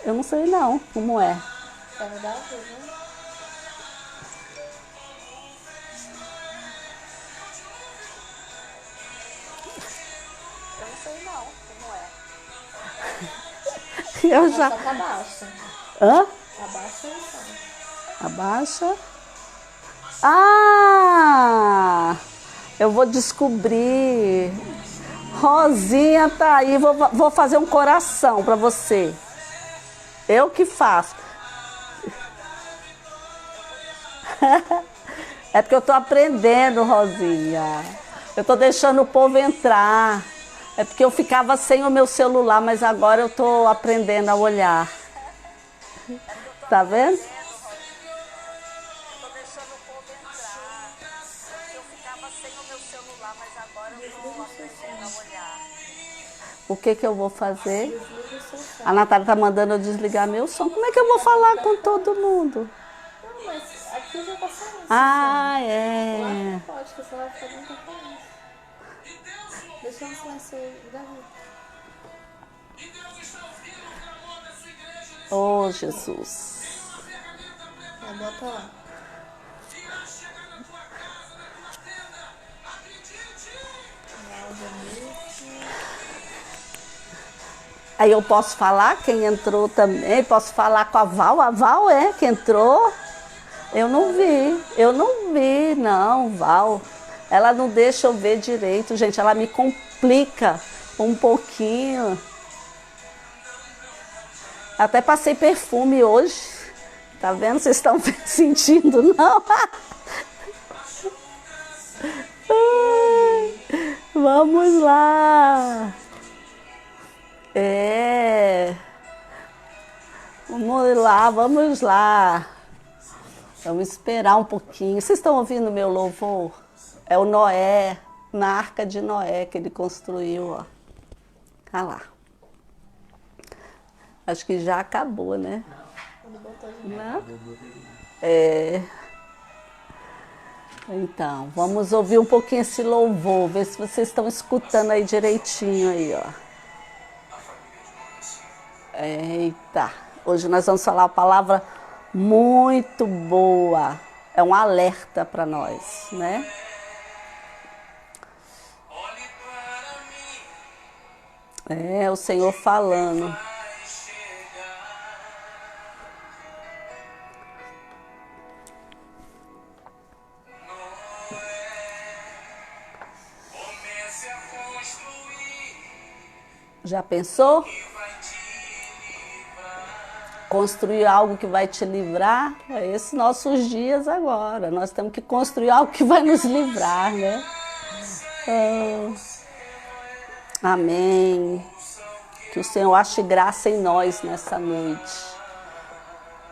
Eu não sei não, como é. Quero dar tudo, né? Eu não sei não, como é. Eu já... Só tá baixa. Hã? Abaixa o som. Abaixa. Ah! Eu vou descobrir. Rosinha tá aí, vou fazer um coração pra você. Eu que faço. É porque eu tô aprendendo, Rosinha. Eu tô deixando o povo entrar. É porque eu ficava sem o meu celular, mas agora eu tô aprendendo a olhar. Tá vendo? O que que eu vou fazer? Desliga o seu som. A Natália tá mandando eu desligar meu som. Como é que eu vou falar com todo mundo? Não, mas aqui já tá saindo. Ah, Lá é. não pode, porque senão vai ficar muita interferência. Deixa eu silenciar o Davi. Oh, Jesus. Bota lá. Aí eu posso falar quem entrou também, posso falar com a Val é que entrou. Eu não vi, não, Val. Ela não deixa eu ver direito, gente, ela me complica um pouquinho. Até passei perfume hoje, tá vendo? Vocês estão sentindo, não? Ai, vamos lá. É. Vamos lá, vamos lá. Vamos esperar um pouquinho. Vocês estão ouvindo meu louvor? É o Noé, na Arca de Noé que ele construiu, ó. Olha lá. Acho que já acabou, né? Não? É. Então, vamos ouvir um pouquinho esse louvor, ver se vocês estão escutando aí direitinho aí, ó. Eita, hoje nós vamos falar uma palavra muito boa. É um alerta para nós, né? É o Senhor falando. Já pensou? Construir algo que vai te livrar? É esses nossos dias agora. Nós temos que construir algo que vai nos livrar, né? Amém. Que o Senhor ache graça em nós nessa noite.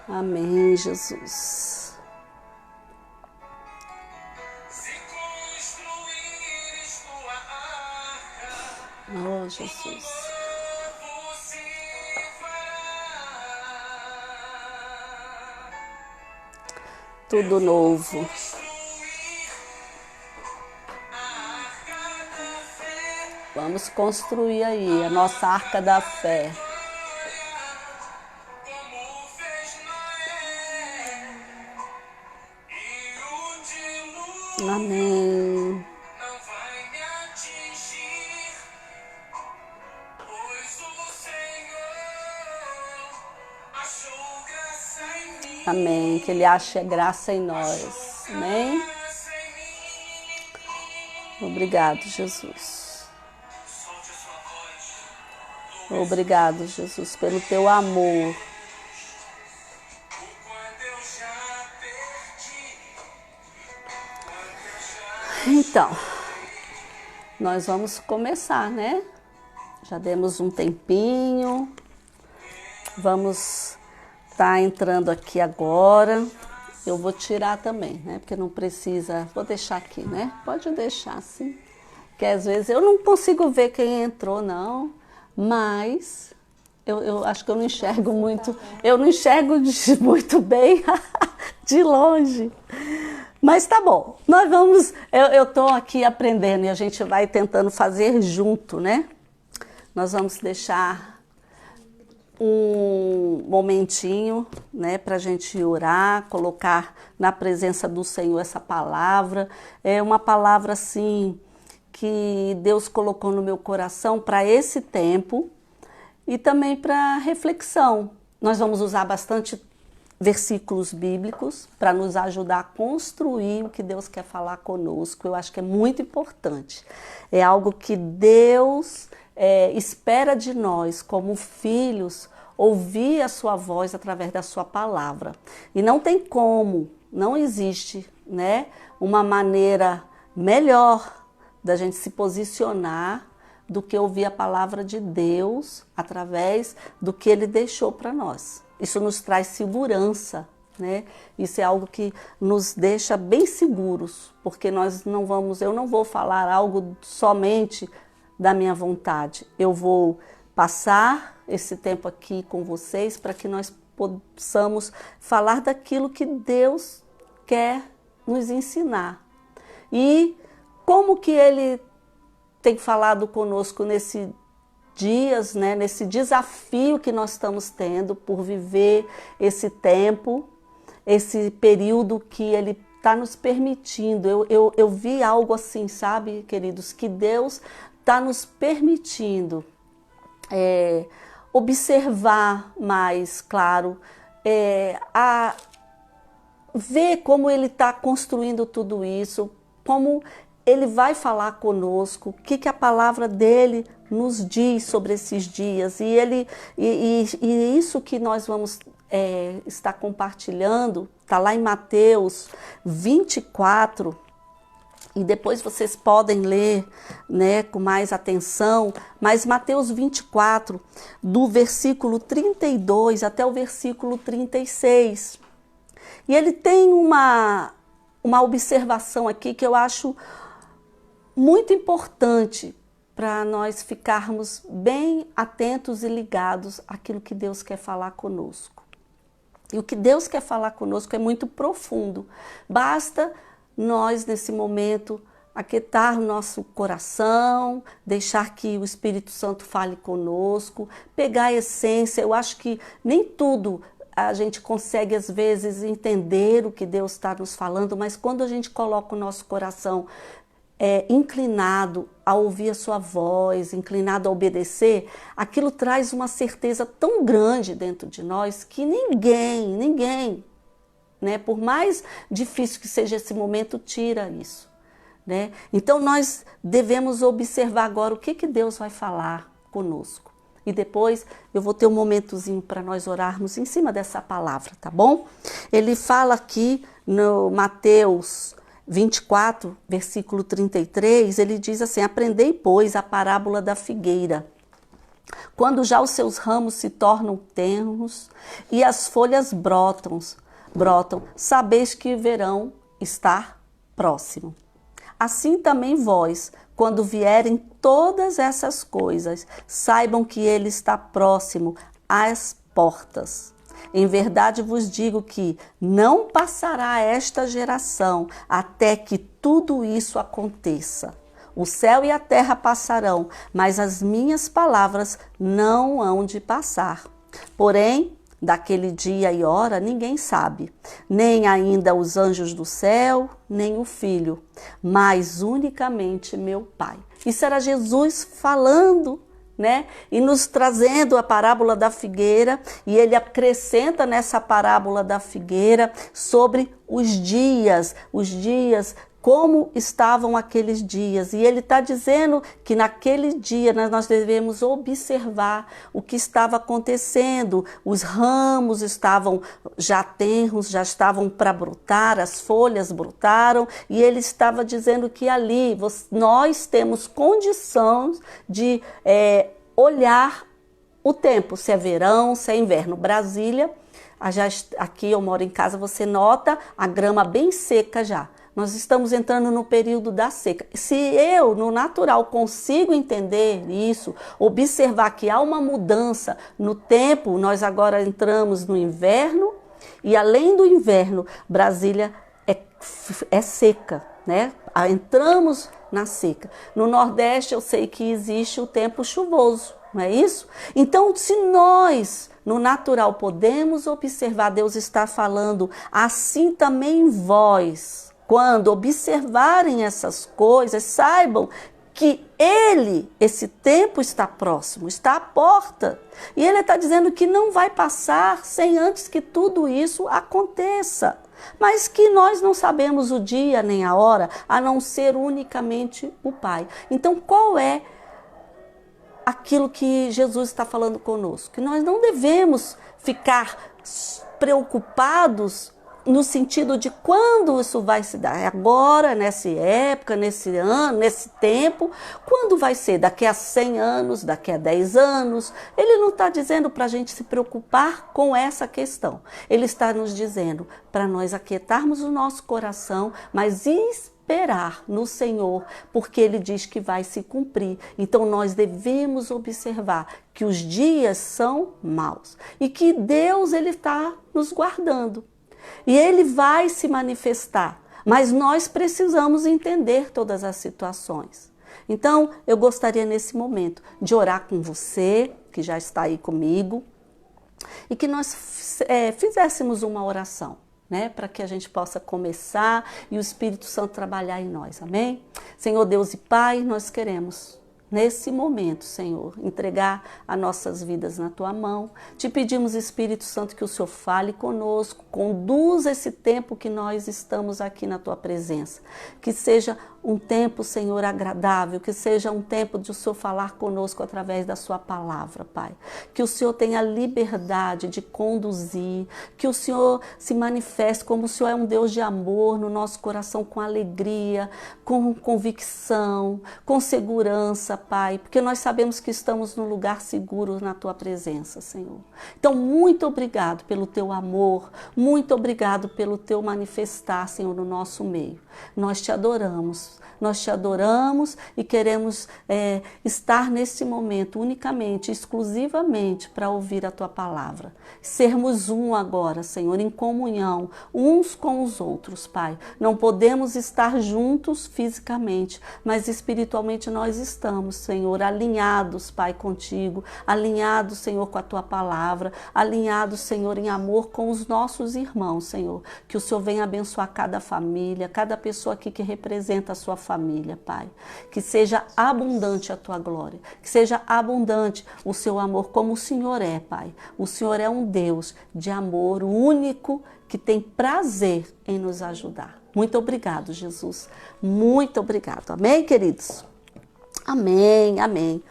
Amém, Jesus. Oh, Jesus. Tudo novo. Vamos construir aí a nossa arca da fé. Amém. Amém. Que Ele ache graça em nós. Amém. Obrigado, Jesus. Obrigado, Jesus, pelo teu amor. Então, nós vamos começar, né? Já demos um tempinho. Vamos estar entrando aqui agora. Eu vou tirar também, né? Porque não precisa... Vou deixar aqui, né? Pode deixar, sim. Porque às vezes eu não consigo ver quem entrou, não. Mas eu acho que eu não enxergo muito. Eu não enxergo muito bem de longe. Mas tá bom. Nós vamos... Eu tô aqui aprendendo e a gente vai tentando fazer junto, né? Nós vamos deixar um momentinho, né, para a gente orar, colocar na presença do Senhor essa palavra. É uma palavra assim que Deus colocou no meu coração para esse tempo e também para reflexão. Nós vamos usar bastante versículos bíblicos para nos ajudar a construir o que Deus quer falar conosco. Eu acho que é muito importante. É algo que Deus espera de nós, como filhos, ouvir a sua voz através da sua palavra. E não tem como, não existe, né, uma maneira melhor da gente se posicionar do que ouvir a palavra de Deus através do que Ele deixou para nós. Isso nos traz segurança, né? Isso é algo que nos deixa bem seguros, porque eu não vou falar algo somente da minha vontade. Eu vou passar esse tempo aqui com vocês para que nós possamos falar daquilo que Deus quer nos ensinar. E como que Ele tem falado conosco nesses dias, né, nesse desafio que nós estamos tendo por viver esse tempo, esse período que Ele está nos permitindo. Eu vi algo assim, sabe, queridos, que Deus está nos permitindo observar mais, claro, a ver como Ele está construindo tudo isso, como Ele vai falar conosco, o que a palavra dele nos diz sobre esses dias. E isso que nós vamos estar compartilhando, está lá em Mateus 24, e depois vocês podem ler, né, com mais atenção, mas Mateus 24, do versículo 32 até o versículo 36. E ele tem uma observação aqui que eu acho muito importante para nós ficarmos bem atentos e ligados àquilo que Deus quer falar conosco. E o que Deus quer falar conosco é muito profundo. Basta nós, nesse momento, aquietar o nosso coração, deixar que o Espírito Santo fale conosco, pegar a essência. Eu acho que nem tudo a gente consegue, às vezes, entender o que Deus está nos falando, mas quando a gente coloca o nosso coração inclinado a ouvir a sua voz, inclinado a obedecer, aquilo traz uma certeza tão grande dentro de nós que ninguém, né, por mais difícil que seja esse momento, tira isso, né? Então nós devemos observar agora o que Deus vai falar conosco. E depois eu vou ter um momentozinho para nós orarmos em cima dessa palavra, tá bom? Ele fala aqui no Mateus 24, versículo 33, ele diz assim: aprendei, pois, a parábola da figueira. Quando já os seus ramos se tornam tenros e as folhas brotam, sabeis que o verão está próximo. Assim também vós, quando vierem todas essas coisas, saibam que ele está próximo às portas. Em verdade vos digo que não passará esta geração até que tudo isso aconteça. O céu e a terra passarão, mas as minhas palavras não hão de passar. Porém, daquele dia e hora ninguém sabe, nem ainda os anjos do céu, nem o Filho, mas unicamente meu Pai. Isso era Jesus falando, né? E nos trazendo a parábola da figueira, e ele acrescenta nessa parábola da figueira sobre os dias, como estavam aqueles dias. E ele está dizendo que naquele dia nós devemos observar o que estava acontecendo. Os ramos estavam já tenros, já estavam para brotar, as folhas brotaram, e ele estava dizendo que ali nós temos condições de olhar o tempo, se é verão, se é inverno. Brasília, aqui eu moro em casa, você nota a grama bem seca já. Nós estamos entrando no período da seca. Se eu, no natural, consigo entender isso, observar que há uma mudança no tempo, nós agora entramos no inverno, e além do inverno, Brasília é seca, né? Entramos na seca. No Nordeste eu sei que existe o tempo chuvoso, não é isso? Então, se nós, no natural, podemos observar, Deus está falando, assim também vós, quando observarem essas coisas, saibam que esse tempo está próximo, está à porta. E ele está dizendo que não vai passar sem antes que tudo isso aconteça. Mas que nós não sabemos o dia nem a hora, a não ser unicamente o Pai. Então, qual é aquilo que Jesus está falando conosco? Que nós não devemos ficar preocupados no sentido de quando isso vai se dar. É agora, nessa época, nesse ano, nesse tempo. Quando vai ser? Daqui a 100 anos, daqui a 10 anos? Ele não está dizendo para a gente se preocupar com essa questão. Ele está nos dizendo para nós aquietarmos o nosso coração, mas esperar no Senhor, porque Ele diz que vai se cumprir. Então nós devemos observar que os dias são maus e que Deus ele está nos guardando. E Ele vai se manifestar, mas nós precisamos entender todas as situações. Então, eu gostaria nesse momento de orar com você, que já está aí comigo, e que nós fizéssemos uma oração, né, para que a gente possa começar e o Espírito Santo trabalhar em nós, amém? Senhor Deus e Pai, nós queremos nesse momento, Senhor, entregar as nossas vidas na Tua mão. Te pedimos, Espírito Santo, que o Senhor fale conosco, conduza esse tempo que nós estamos aqui na Tua presença. Que seja um tempo, Senhor, agradável, que seja um tempo de o Senhor falar conosco através da Sua palavra, Pai. Que o Senhor tenha liberdade de conduzir, que o Senhor se manifeste como o Senhor é um Deus de amor no nosso coração, com alegria, com convicção, com segurança, Pai, porque nós sabemos que estamos num lugar seguro na Tua presença, Senhor. Então, muito obrigado pelo Teu amor, muito obrigado pelo Teu manifestar, Senhor, no nosso meio. Nós Te adoramos e queremos estar nesse momento unicamente, exclusivamente para ouvir a Tua palavra. Sermos um agora, Senhor, em comunhão, uns com os outros, Pai. Não podemos estar juntos fisicamente, mas espiritualmente nós estamos, Senhor, alinhados, Pai, contigo, alinhados, Senhor, com a Tua palavra, alinhados, Senhor, em amor com os nossos irmãos, Senhor. Que o Senhor venha abençoar cada família, cada pessoa aqui que representa a sua família, Pai. Que seja abundante a Tua glória, que seja abundante o Seu amor, como o Senhor é, Pai. O Senhor é um Deus de amor único, que tem prazer em nos ajudar. Muito obrigado, Jesus. Muito obrigado. Amém, queridos? Amém, amém.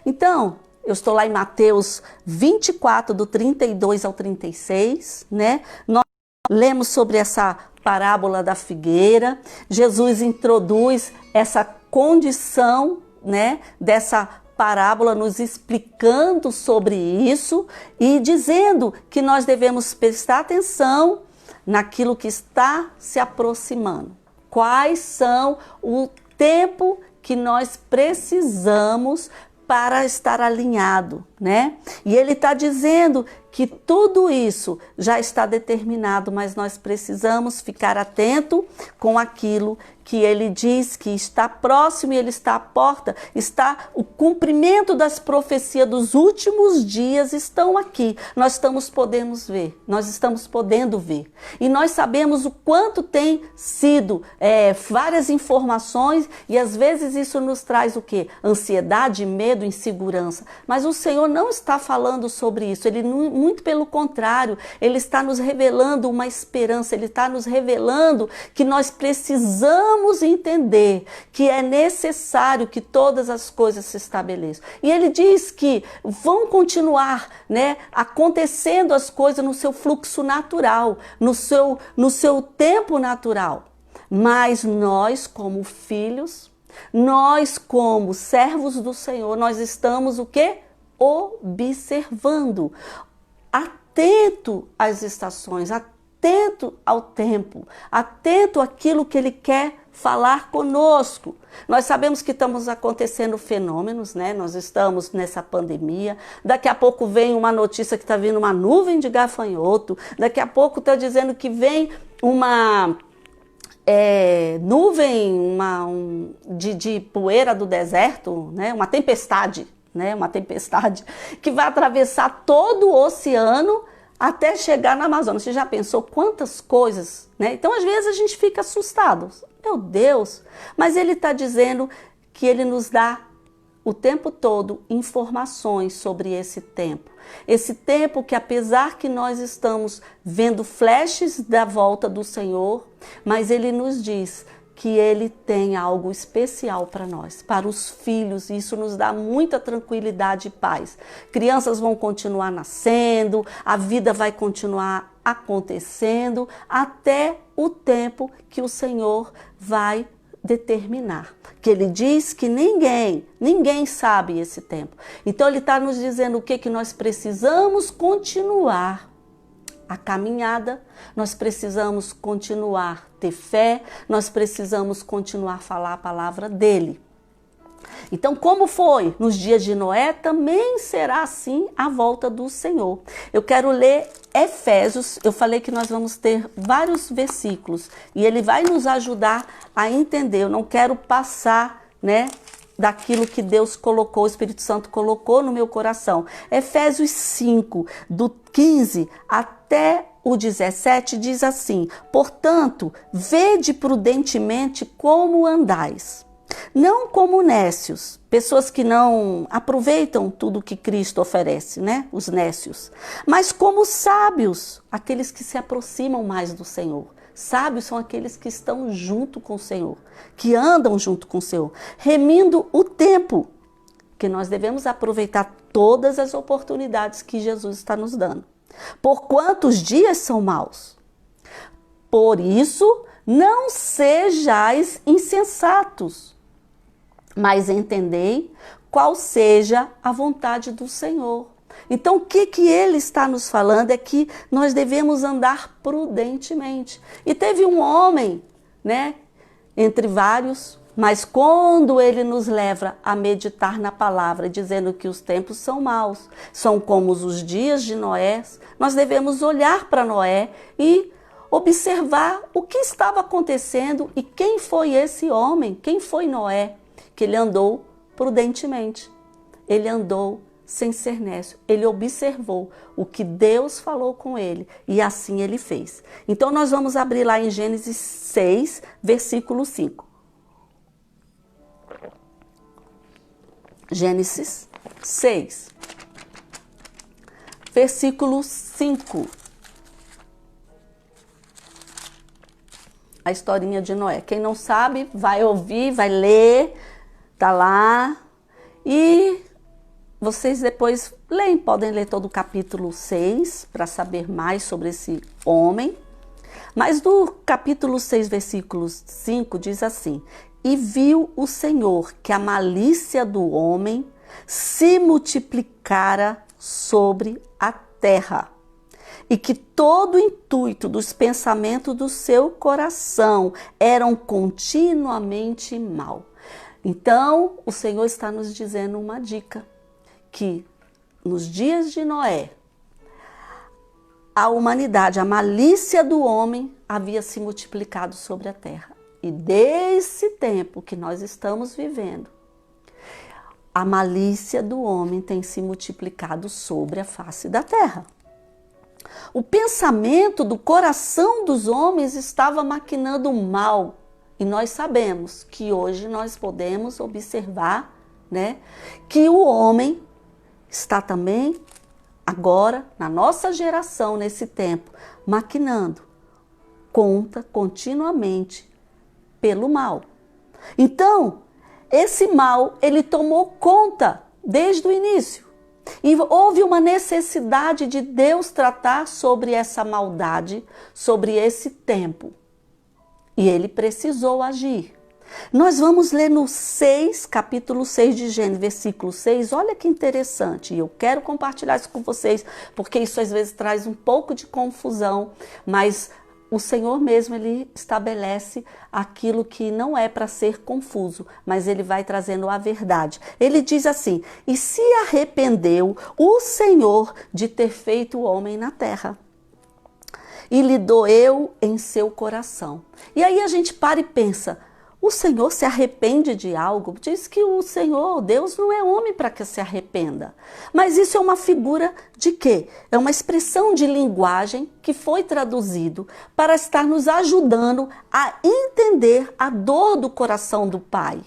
Então, eu estou lá em Mateus 24, do 32 ao 36, né? Nós lemos sobre essa parábola da figueira. Jesus introduz essa condição, né, dessa parábola, nos explicando sobre isso e dizendo que nós devemos prestar atenção naquilo que está se aproximando. Quais são o tempo que nós precisamos para estar alinhado, né? E ele está dizendo que tudo isso já está determinado, mas nós precisamos ficar atento com aquilo que ele diz que está próximo e ele está à porta, está o cumprimento das profecias dos últimos dias estão aqui. Nós estamos podendo ver. E nós sabemos o quanto tem sido várias informações e às vezes isso nos traz o quê? Ansiedade, medo, insegurança. Mas o Senhor não está falando sobre isso, Ele muito pelo contrário, Ele está nos revelando uma esperança, Ele está nos revelando que nós precisamos entender que é necessário que todas as coisas se estabeleçam. E Ele diz que vão continuar, né, acontecendo as coisas no seu fluxo natural, no seu tempo natural. Mas nós, como filhos, nós como servos do Senhor, nós estamos o quê? Observando, atento às estações, atento ao tempo, atento àquilo que Ele quer falar conosco. Nós sabemos que estamos acontecendo fenômenos, né? Nós estamos nessa pandemia. Daqui a pouco vem uma notícia que está vindo uma nuvem de gafanhoto. Daqui a pouco está dizendo que vem uma nuvem de poeira do deserto, né? Uma tempestade, né? Uma tempestade que vai atravessar todo o oceano até chegar na Amazônia. Você já pensou quantas coisas, né? Então, às vezes, a gente fica assustado. Meu Deus! Mas ele está dizendo que ele nos dá o tempo todo informações sobre esse tempo. Esse tempo que, apesar que nós estamos vendo flashes da volta do Senhor, mas ele nos diz que ele tem algo especial para nós, para os filhos, e isso nos dá muita tranquilidade e paz. Crianças vão continuar nascendo, a vida vai continuar acontecendo até o tempo que o Senhor vai determinar. Que ele diz que ninguém sabe esse tempo. Então ele está nos dizendo o que nós precisamos continuar a caminhada, nós precisamos continuar a ter fé, nós precisamos continuar a falar a palavra dele. Então, como foi nos dias de Noé, também será assim a volta do Senhor. Eu quero ler Efésios, eu falei que nós vamos ter vários versículos e ele vai nos ajudar a entender. Eu não quero passar, né, daquilo que Deus colocou, o Espírito Santo colocou no meu coração. Efésios 5, do 15 até o 17, diz assim: portanto, vede prudentemente como andais. Não como nécios, pessoas que não aproveitam tudo que Cristo oferece, né? Os nécios. Mas como sábios, aqueles que se aproximam mais do Senhor. Sábios são aqueles que estão junto com o Senhor, que andam junto com o Senhor, remindo o tempo, que nós devemos aproveitar todas as oportunidades que Jesus está nos dando. Porquanto os dias são maus. Por isso, não sejais insensatos, mas entendei qual seja a vontade do Senhor. Então, o que ele está nos falando é que nós devemos andar prudentemente. E teve um homem, né, entre vários, mas quando ele nos leva a meditar na palavra, dizendo que os tempos são maus, são como os dias de Noé, nós devemos olhar para Noé e observar o que estava acontecendo e quem foi esse homem, quem foi Noé, que ele andou prudentemente, ele andou sem ser nécio, ele observou o que Deus falou com ele e assim ele fez. Então nós vamos abrir lá em Gênesis 6, versículo 5. Gênesis 6, versículo 5. A historinha de Noé. Quem não sabe, vai ouvir, vai ler, tá lá. E vocês depois leem, podem ler todo o capítulo 6 para saber mais sobre esse homem. Mas do capítulo 6, versículo 5, diz assim: e viu o Senhor que a malícia do homem se multiplicara sobre a terra, e que todo o intuito dos pensamentos do seu coração eram continuamente mal. Então, o Senhor está nos dizendo uma dica, que nos dias de Noé, a humanidade, a malícia do homem havia se multiplicado sobre a terra. E desse tempo que nós estamos vivendo, a malícia do homem tem se multiplicado sobre a face da terra. O pensamento do coração dos homens estava maquinando mal. E nós sabemos que hoje nós podemos observar, né, que o homem está também, agora, na nossa geração, nesse tempo, maquinando continuamente pelo mal. Então, esse mal, ele tomou conta desde o início. E houve uma necessidade de Deus tratar sobre essa maldade, sobre esse tempo. E ele precisou agir. Nós vamos ler no 6, capítulo 6 de Gênesis, versículo 6. Olha que interessante. E eu quero compartilhar isso com vocês, porque isso às vezes traz um pouco de confusão, mas o Senhor mesmo, ele estabelece aquilo que não é para ser confuso, mas ele vai trazendo a verdade. Ele diz assim: e se arrependeu o Senhor de ter feito o homem na terra, e lhe doeu em seu coração. E aí a gente para e pensa, o Senhor se arrepende de algo? Diz que o Senhor, Deus, não é homem para que se arrependa. Mas isso é uma figura de quê? É uma expressão de linguagem que foi traduzido para estar nos ajudando a entender a dor do coração do Pai.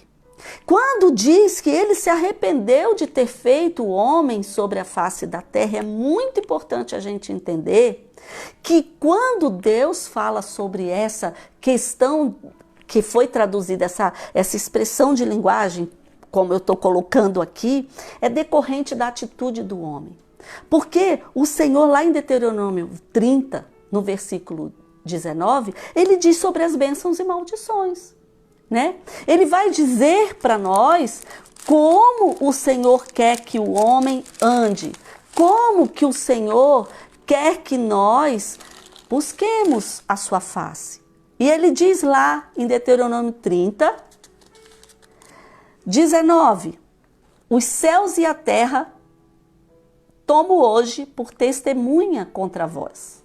Quando diz que ele se arrependeu de ter feito o homem sobre a face da terra, é muito importante a gente entender que quando Deus fala sobre essa questão que foi traduzida, essa expressão de linguagem, como eu estou colocando aqui, é decorrente da atitude do homem. Porque o Senhor, lá em Deuteronômio 30, no versículo 19, ele diz sobre as bênçãos e maldições, né? Ele vai dizer para nós como o Senhor quer que o homem ande, como que o Senhor quer que nós busquemos a sua face. E ele diz lá em Deuteronômio 30, 19, os céus e a terra tomo hoje por testemunha contra vós,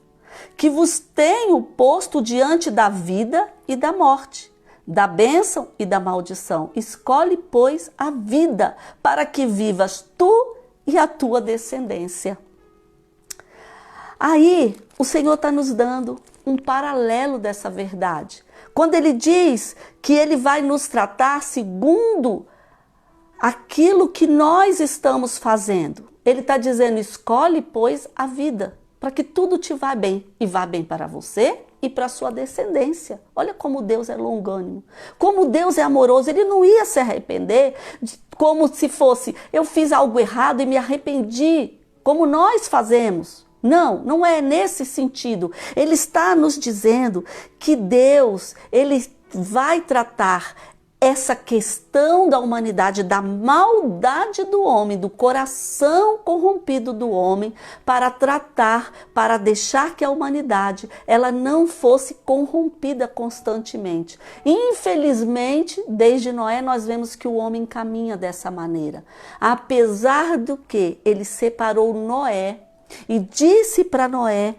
que vos tenho posto diante da vida e da morte, da bênção e da maldição. Escolhe, pois, a vida, para que vivas tu e a tua descendência. Aí, o Senhor está nos dando um paralelo dessa verdade. Quando ele diz que ele vai nos tratar segundo aquilo que nós estamos fazendo. Ele está dizendo, escolhe, pois, a vida, para que tudo te vá bem. E vá bem para você e para a sua descendência. Olha como Deus é longânimo. Como Deus é amoroso. Ele não ia se arrepender como se fosse, eu fiz algo errado e me arrependi, como nós fazemos. Não, não é nesse sentido. Ele está nos dizendo que Deus, ele vai tratar essa questão da humanidade, da maldade do homem, do coração corrompido do homem, para tratar, para deixar que a humanidade ela não fosse corrompida constantemente. Infelizmente, desde Noé, nós vemos que o homem caminha dessa maneira. Apesar do que ele separou Noé, e disse para Noé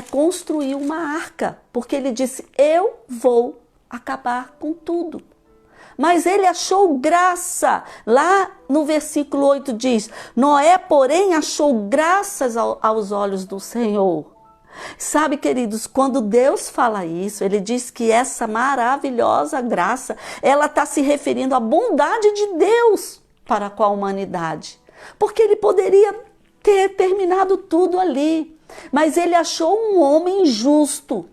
construir uma arca, porque ele disse, eu vou acabar com tudo. Mas ele achou graça, lá no versículo 8 diz, Noé, porém, achou graças aos olhos do Senhor. Sabe, queridos, quando Deus fala isso, ele diz que essa maravilhosa graça, ela está se referindo à bondade de Deus para com a humanidade. Porque ele poderia ter terminado tudo ali, mas ele achou um homem justo.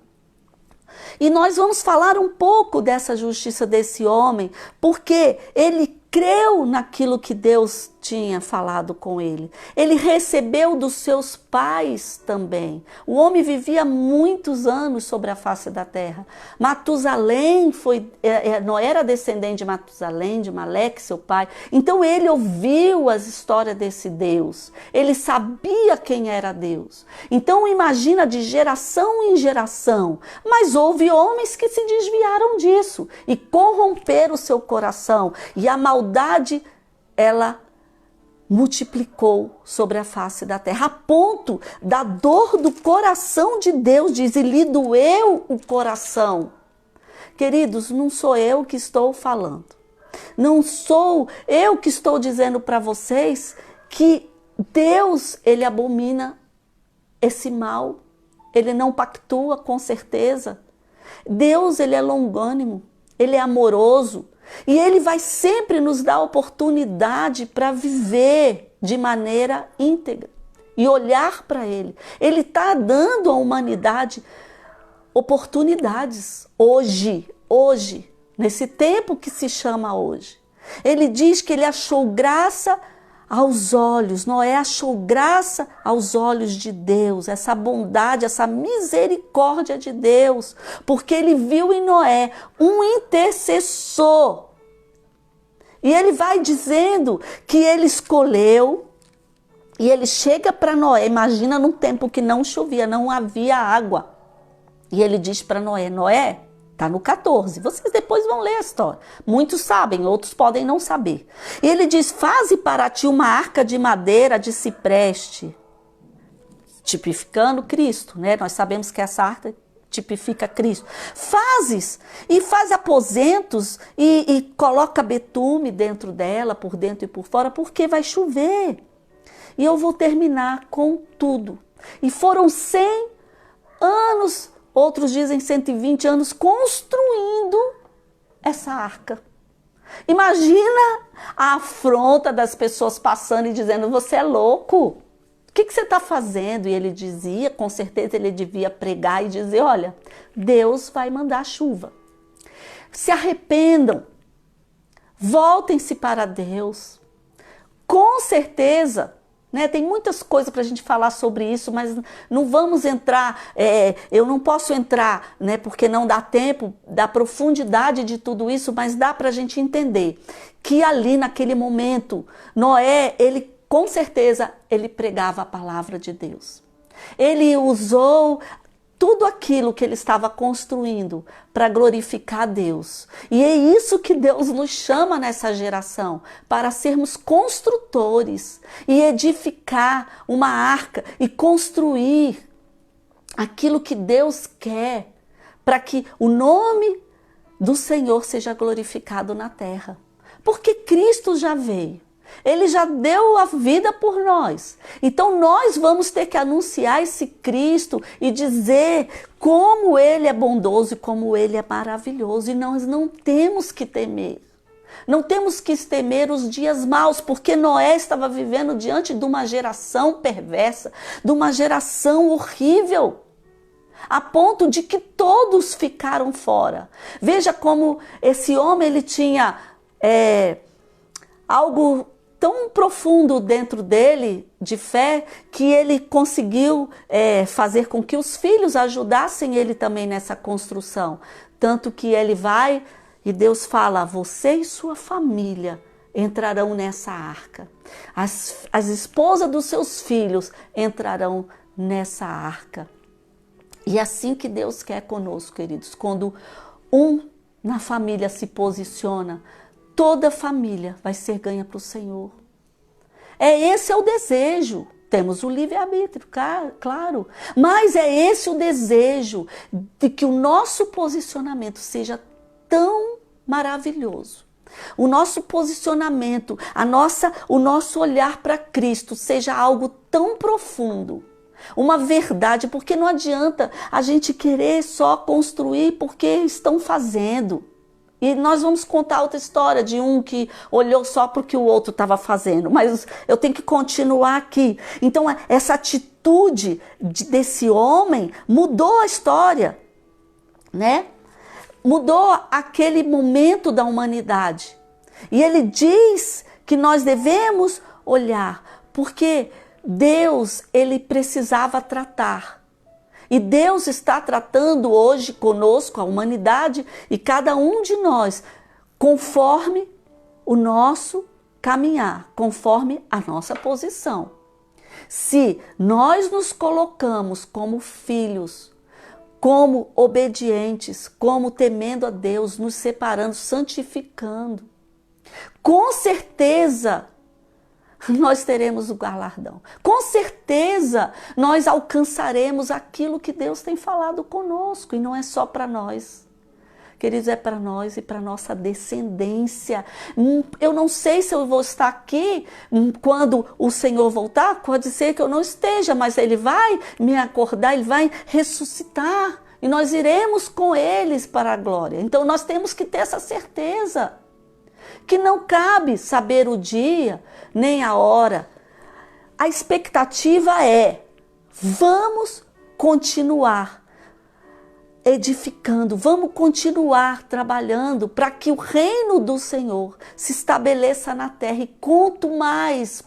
E nós vamos falar um pouco dessa justiça desse homem, porque ele creu naquilo que Deus tinha falado com ele. Ele recebeu dos seus pais também. O homem vivia muitos anos sobre a face da terra. Matusalém não era descendente de Matusalém, de Maleque, seu pai. Então ele ouviu as histórias desse Deus. Ele sabia quem era Deus. Então imagina de geração em geração. Mas houve homens que se desviaram disso e corromperam o seu coração. E a maldade, ela multiplicou sobre a face da terra, a ponto da dor do coração de Deus, diz, e lhe doeu o coração. Queridos, não sou eu que estou falando, não sou eu que estou dizendo para vocês que Deus, ele abomina esse mal, ele não pactua com certeza. Deus, ele é longânimo, ele é amoroso, e ele vai sempre nos dar oportunidade para viver de maneira íntegra e olhar para ele. Ele está dando à humanidade oportunidades hoje, nesse tempo que se chama hoje. Ele diz que ele achou graça aos olhos, Noé achou graça aos olhos de Deus, essa bondade, essa misericórdia de Deus, porque ele viu em Noé um intercessor. E ele vai dizendo que ele escolheu, e ele chega para Noé, imagina num tempo que não chovia, não havia água. E ele diz para Noé, Noé, está no 14, vocês depois vão ler a história. Muitos sabem, outros podem não saber. E ele diz, faze para ti uma arca de madeira de cipreste. tipificando Cristo, né? Nós sabemos que essa arca tipifica Cristo. Faz aposentos e coloca betume dentro dela, por dentro e por fora, porque vai chover. E eu vou terminar com tudo. E foram 100 anos, outros dizem 120 anos, construindo essa arca. Imagina a afronta das pessoas passando e dizendo, você é louco. O que você está fazendo? E ele dizia, com certeza ele devia pregar e dizer, olha, Deus vai mandar chuva. Se arrependam, voltem-se para Deus. Com certeza, né, tem muitas coisas para a gente falar sobre isso, mas não vamos entrar, eu não posso entrar, né, porque não dá tempo da profundidade de tudo isso, mas dá para a gente entender que ali naquele momento, Noé, ele com certeza, ele pregava a palavra de Deus. Ele usou tudo aquilo que ele estava construindo para glorificar a Deus. E é isso que Deus nos chama nessa geração, para sermos construtores e edificar uma arca e construir aquilo que Deus quer, para que o nome do Senhor seja glorificado na terra. Porque Cristo já veio. Ele já deu a vida por nós. Então nós vamos ter que anunciar esse Cristo e dizer como Ele é bondoso e como Ele é maravilhoso. E nós não temos que temer. Não temos que temer os dias maus, porque Noé estava vivendo diante de uma geração perversa, de uma geração horrível, a ponto de que todos ficaram fora. Veja como esse homem ele tinha algo tão profundo dentro dele, de fé, que ele conseguiu fazer com que os filhos ajudassem ele também nessa construção. Tanto que ele vai e Deus fala, você e sua família entrarão nessa arca. As esposas dos seus filhos entrarão nessa arca. E é assim que Deus quer conosco, queridos. Quando um na família se posiciona, toda a família vai ser ganha para o Senhor. Esse é o desejo. Temos o livre-arbítrio, claro. Mas é esse o desejo de que o nosso posicionamento seja tão maravilhoso. O nosso posicionamento, o nosso olhar para Cristo seja algo tão profundo. Uma verdade, porque não adianta a gente querer só construir porque estão fazendo. E nós vamos contar outra história de um que olhou só para o que o outro estava fazendo. Mas eu tenho que continuar aqui. Então, essa atitude desse homem mudou a história, né? Mudou aquele momento da humanidade. E ele diz que nós devemos olhar, porque Deus, ele precisava tratar. E Deus está tratando hoje conosco, a humanidade, e cada um de nós, conforme o nosso caminhar, conforme a nossa posição. Se nós nos colocamos como filhos, como obedientes, como temendo a Deus, nos separando, santificando, com certeza nós teremos o galardão. Com certeza nós alcançaremos aquilo que Deus tem falado conosco. E não é só para nós. Queridos, é para nós e para nossa descendência. Eu não sei se eu vou estar aqui quando o Senhor voltar. Pode ser que eu não esteja, mas Ele vai me acordar, Ele vai ressuscitar. E nós iremos com eles para a glória. Então nós temos que ter essa certeza. Que não cabe saber o dia, nem a hora. A expectativa é, vamos continuar edificando, vamos continuar trabalhando para que o reino do Senhor se estabeleça na terra. E quanto mais,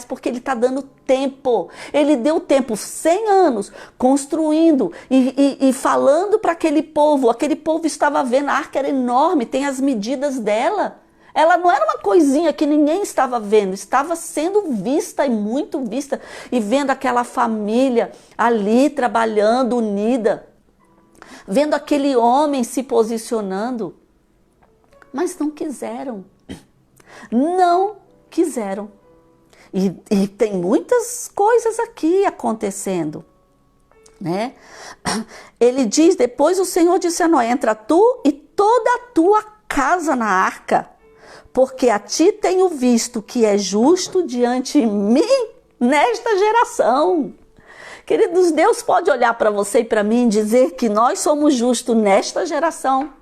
porque Ele está dando tempo. Ele deu tempo, 100 anos, construindo e falando para aquele povo. Aquele povo estava vendo, a arca era enorme, tem as medidas dela. Ela não era uma coisinha que ninguém estava vendo, estava sendo vista e muito vista. E vendo aquela família ali trabalhando, unida. Vendo aquele homem se posicionando. Mas não quiseram. Não quiseram. E tem muitas coisas aqui acontecendo, né? Ele diz, depois o Senhor disse a Noé, entra tu e toda a tua casa na arca, porque a ti tenho visto que é justo diante de mim nesta geração. Queridos, Deus pode olhar para você e para mim e dizer que nós somos justos nesta geração.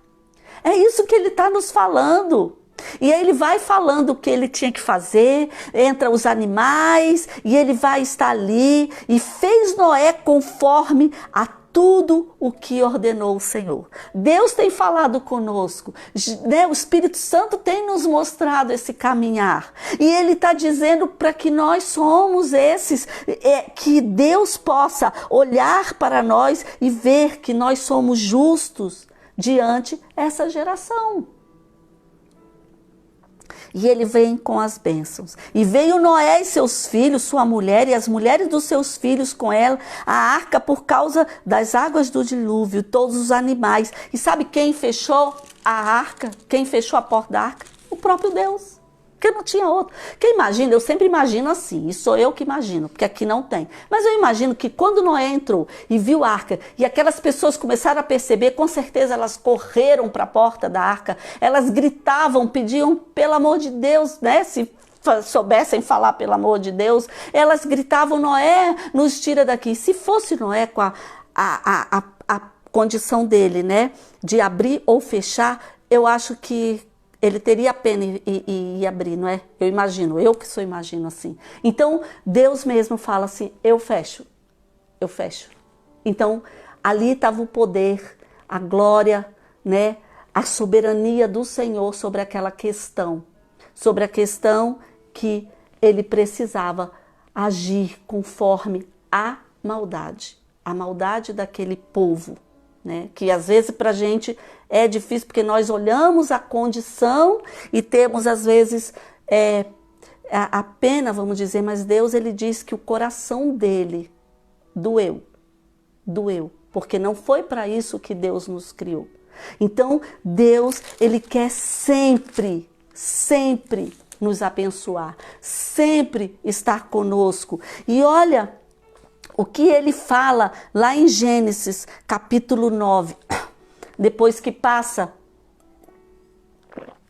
É isso que ele está nos falando. E aí ele vai falando o que ele tinha que fazer, entra os animais, e ele vai estar ali, e fez Noé conforme a tudo o que ordenou o Senhor. Deus tem falado conosco, né? O Espírito Santo tem nos mostrado esse caminhar. E ele está dizendo para que nós somos esses, que Deus possa olhar para nós e ver que nós somos justos diante dessa geração. E ele vem com as bênçãos. E veio Noé e seus filhos, sua mulher e as mulheres dos seus filhos com ela, a arca por causa das águas do dilúvio, todos os animais. E sabe quem fechou a arca? Quem fechou a porta da arca? O próprio Deus. Porque não tinha outro. Quem imagina, eu sempre imagino assim, e sou eu que imagino, porque aqui não tem. Mas eu imagino que quando Noé entrou e viu a arca, e aquelas pessoas começaram a perceber, com certeza elas correram para a porta da arca, elas gritavam, pediam pelo amor de Deus, né? Se soubessem falar pelo amor de Deus, elas gritavam, Noé, nos tira daqui. Se fosse Noé com a condição dele, né, de abrir ou fechar, eu acho que ele teria pena e abrir, não é? Eu imagino, eu que sou imagino assim. Então, Deus mesmo fala assim, eu fecho. Então, ali estava o poder, a glória, né? A soberania do Senhor sobre aquela questão. Sobre a questão que ele precisava agir conforme a maldade daquele povo. Né? Que às vezes para a gente é difícil, porque nós olhamos a condição e temos às vezes a pena, vamos dizer, mas Deus ele diz que o coração dele doeu, porque não foi para isso que Deus nos criou. Então Deus ele quer sempre nos abençoar, sempre estar conosco. E olha o que ele fala lá em Gênesis, capítulo 9, depois que passa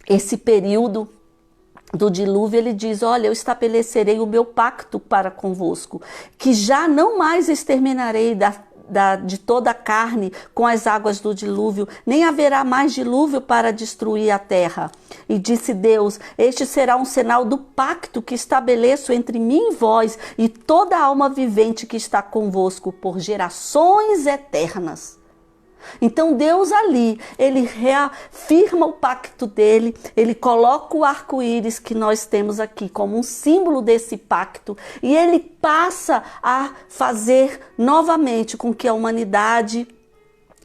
esse período do dilúvio, ele diz, olha, eu estabelecerei o meu pacto para convosco, que já não mais exterminarei de toda a carne com as águas do dilúvio, nem haverá mais dilúvio para destruir a terra. E disse Deus, este será um sinal do pacto que estabeleço entre mim e vós e toda alma vivente que está convosco por gerações eternas. Então Deus ali, ele reafirma o pacto dele, ele coloca o arco-íris que nós temos aqui como um símbolo desse pacto e ele passa a fazer novamente com que a humanidade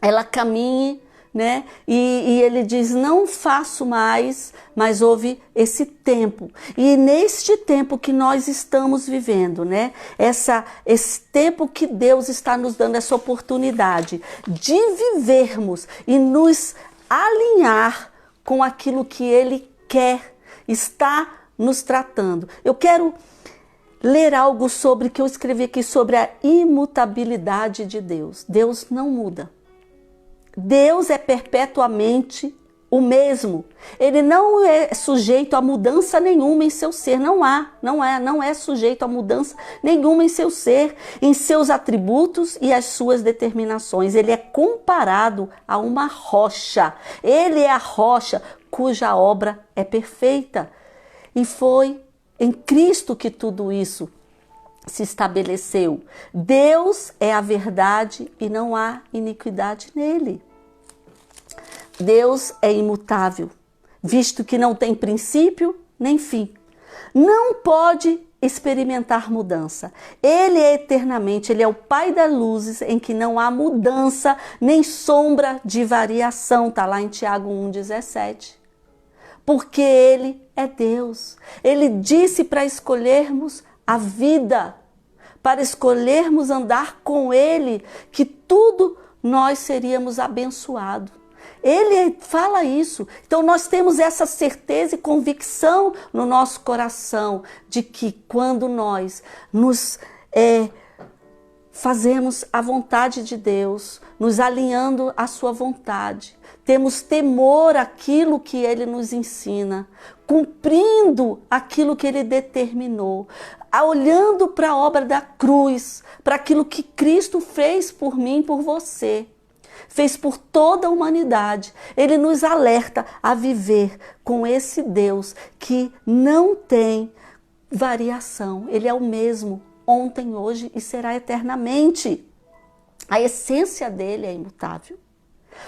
ela caminhe, né? E ele diz, não faço mais, mas houve esse tempo. E neste tempo que nós estamos vivendo, né? Esse tempo que Deus está nos dando essa oportunidade de vivermos e nos alinhar com aquilo que Ele quer, está nos tratando. Eu quero ler algo sobre que eu escrevi aqui sobre a imutabilidade de Deus. Deus não muda. Deus é perpetuamente o mesmo. Ele não é sujeito a mudança nenhuma em seu ser. Não é sujeito a mudança nenhuma em seu ser, em seus atributos e as suas determinações. Ele é comparado a uma rocha. Ele é a rocha cuja obra é perfeita. E foi em Cristo que tudo isso se estabeleceu. Deus é a verdade e não há iniquidade nele. Deus é imutável, visto que não tem princípio nem fim. Não pode experimentar mudança. Ele é eternamente, ele é o Pai das luzes, em que não há mudança nem sombra de variação. Está lá em Tiago 1,17. Porque ele é Deus. Ele disse para escolhermos a vida, para escolhermos andar com ele, que tudo nós seríamos abençoados. Ele fala isso. Então nós temos essa certeza e convicção no nosso coração de que quando nós nos fazemos a vontade de Deus, nos alinhando à sua vontade, temos temor àquilo que Ele nos ensina, cumprindo aquilo que Ele determinou, olhando para a obra da cruz, para aquilo que Cristo fez por mim e por você, fez por toda a humanidade. Ele nos alerta a viver com esse Deus que não tem variação. Ele é o mesmo ontem, hoje e será eternamente. A essência dele é imutável.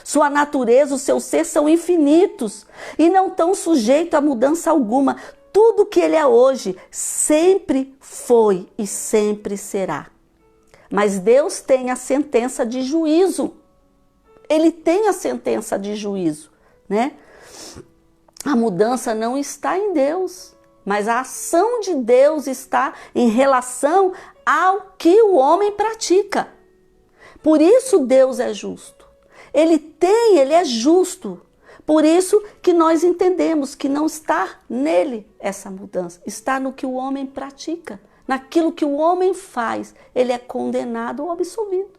Sua natureza, o seu ser são infinitos e não estão sujeitos a mudança alguma. Tudo que ele é hoje sempre foi e sempre será. Mas Deus tem a sentença de juízo. Ele tem a sentença de juízo, né? A mudança não está em Deus, mas a ação de Deus está em relação ao que o homem pratica. Por isso Deus é justo. Ele é justo. Por isso que nós entendemos que não está nele essa mudança, está no que o homem pratica, naquilo que o homem faz, ele é condenado ou absolvido.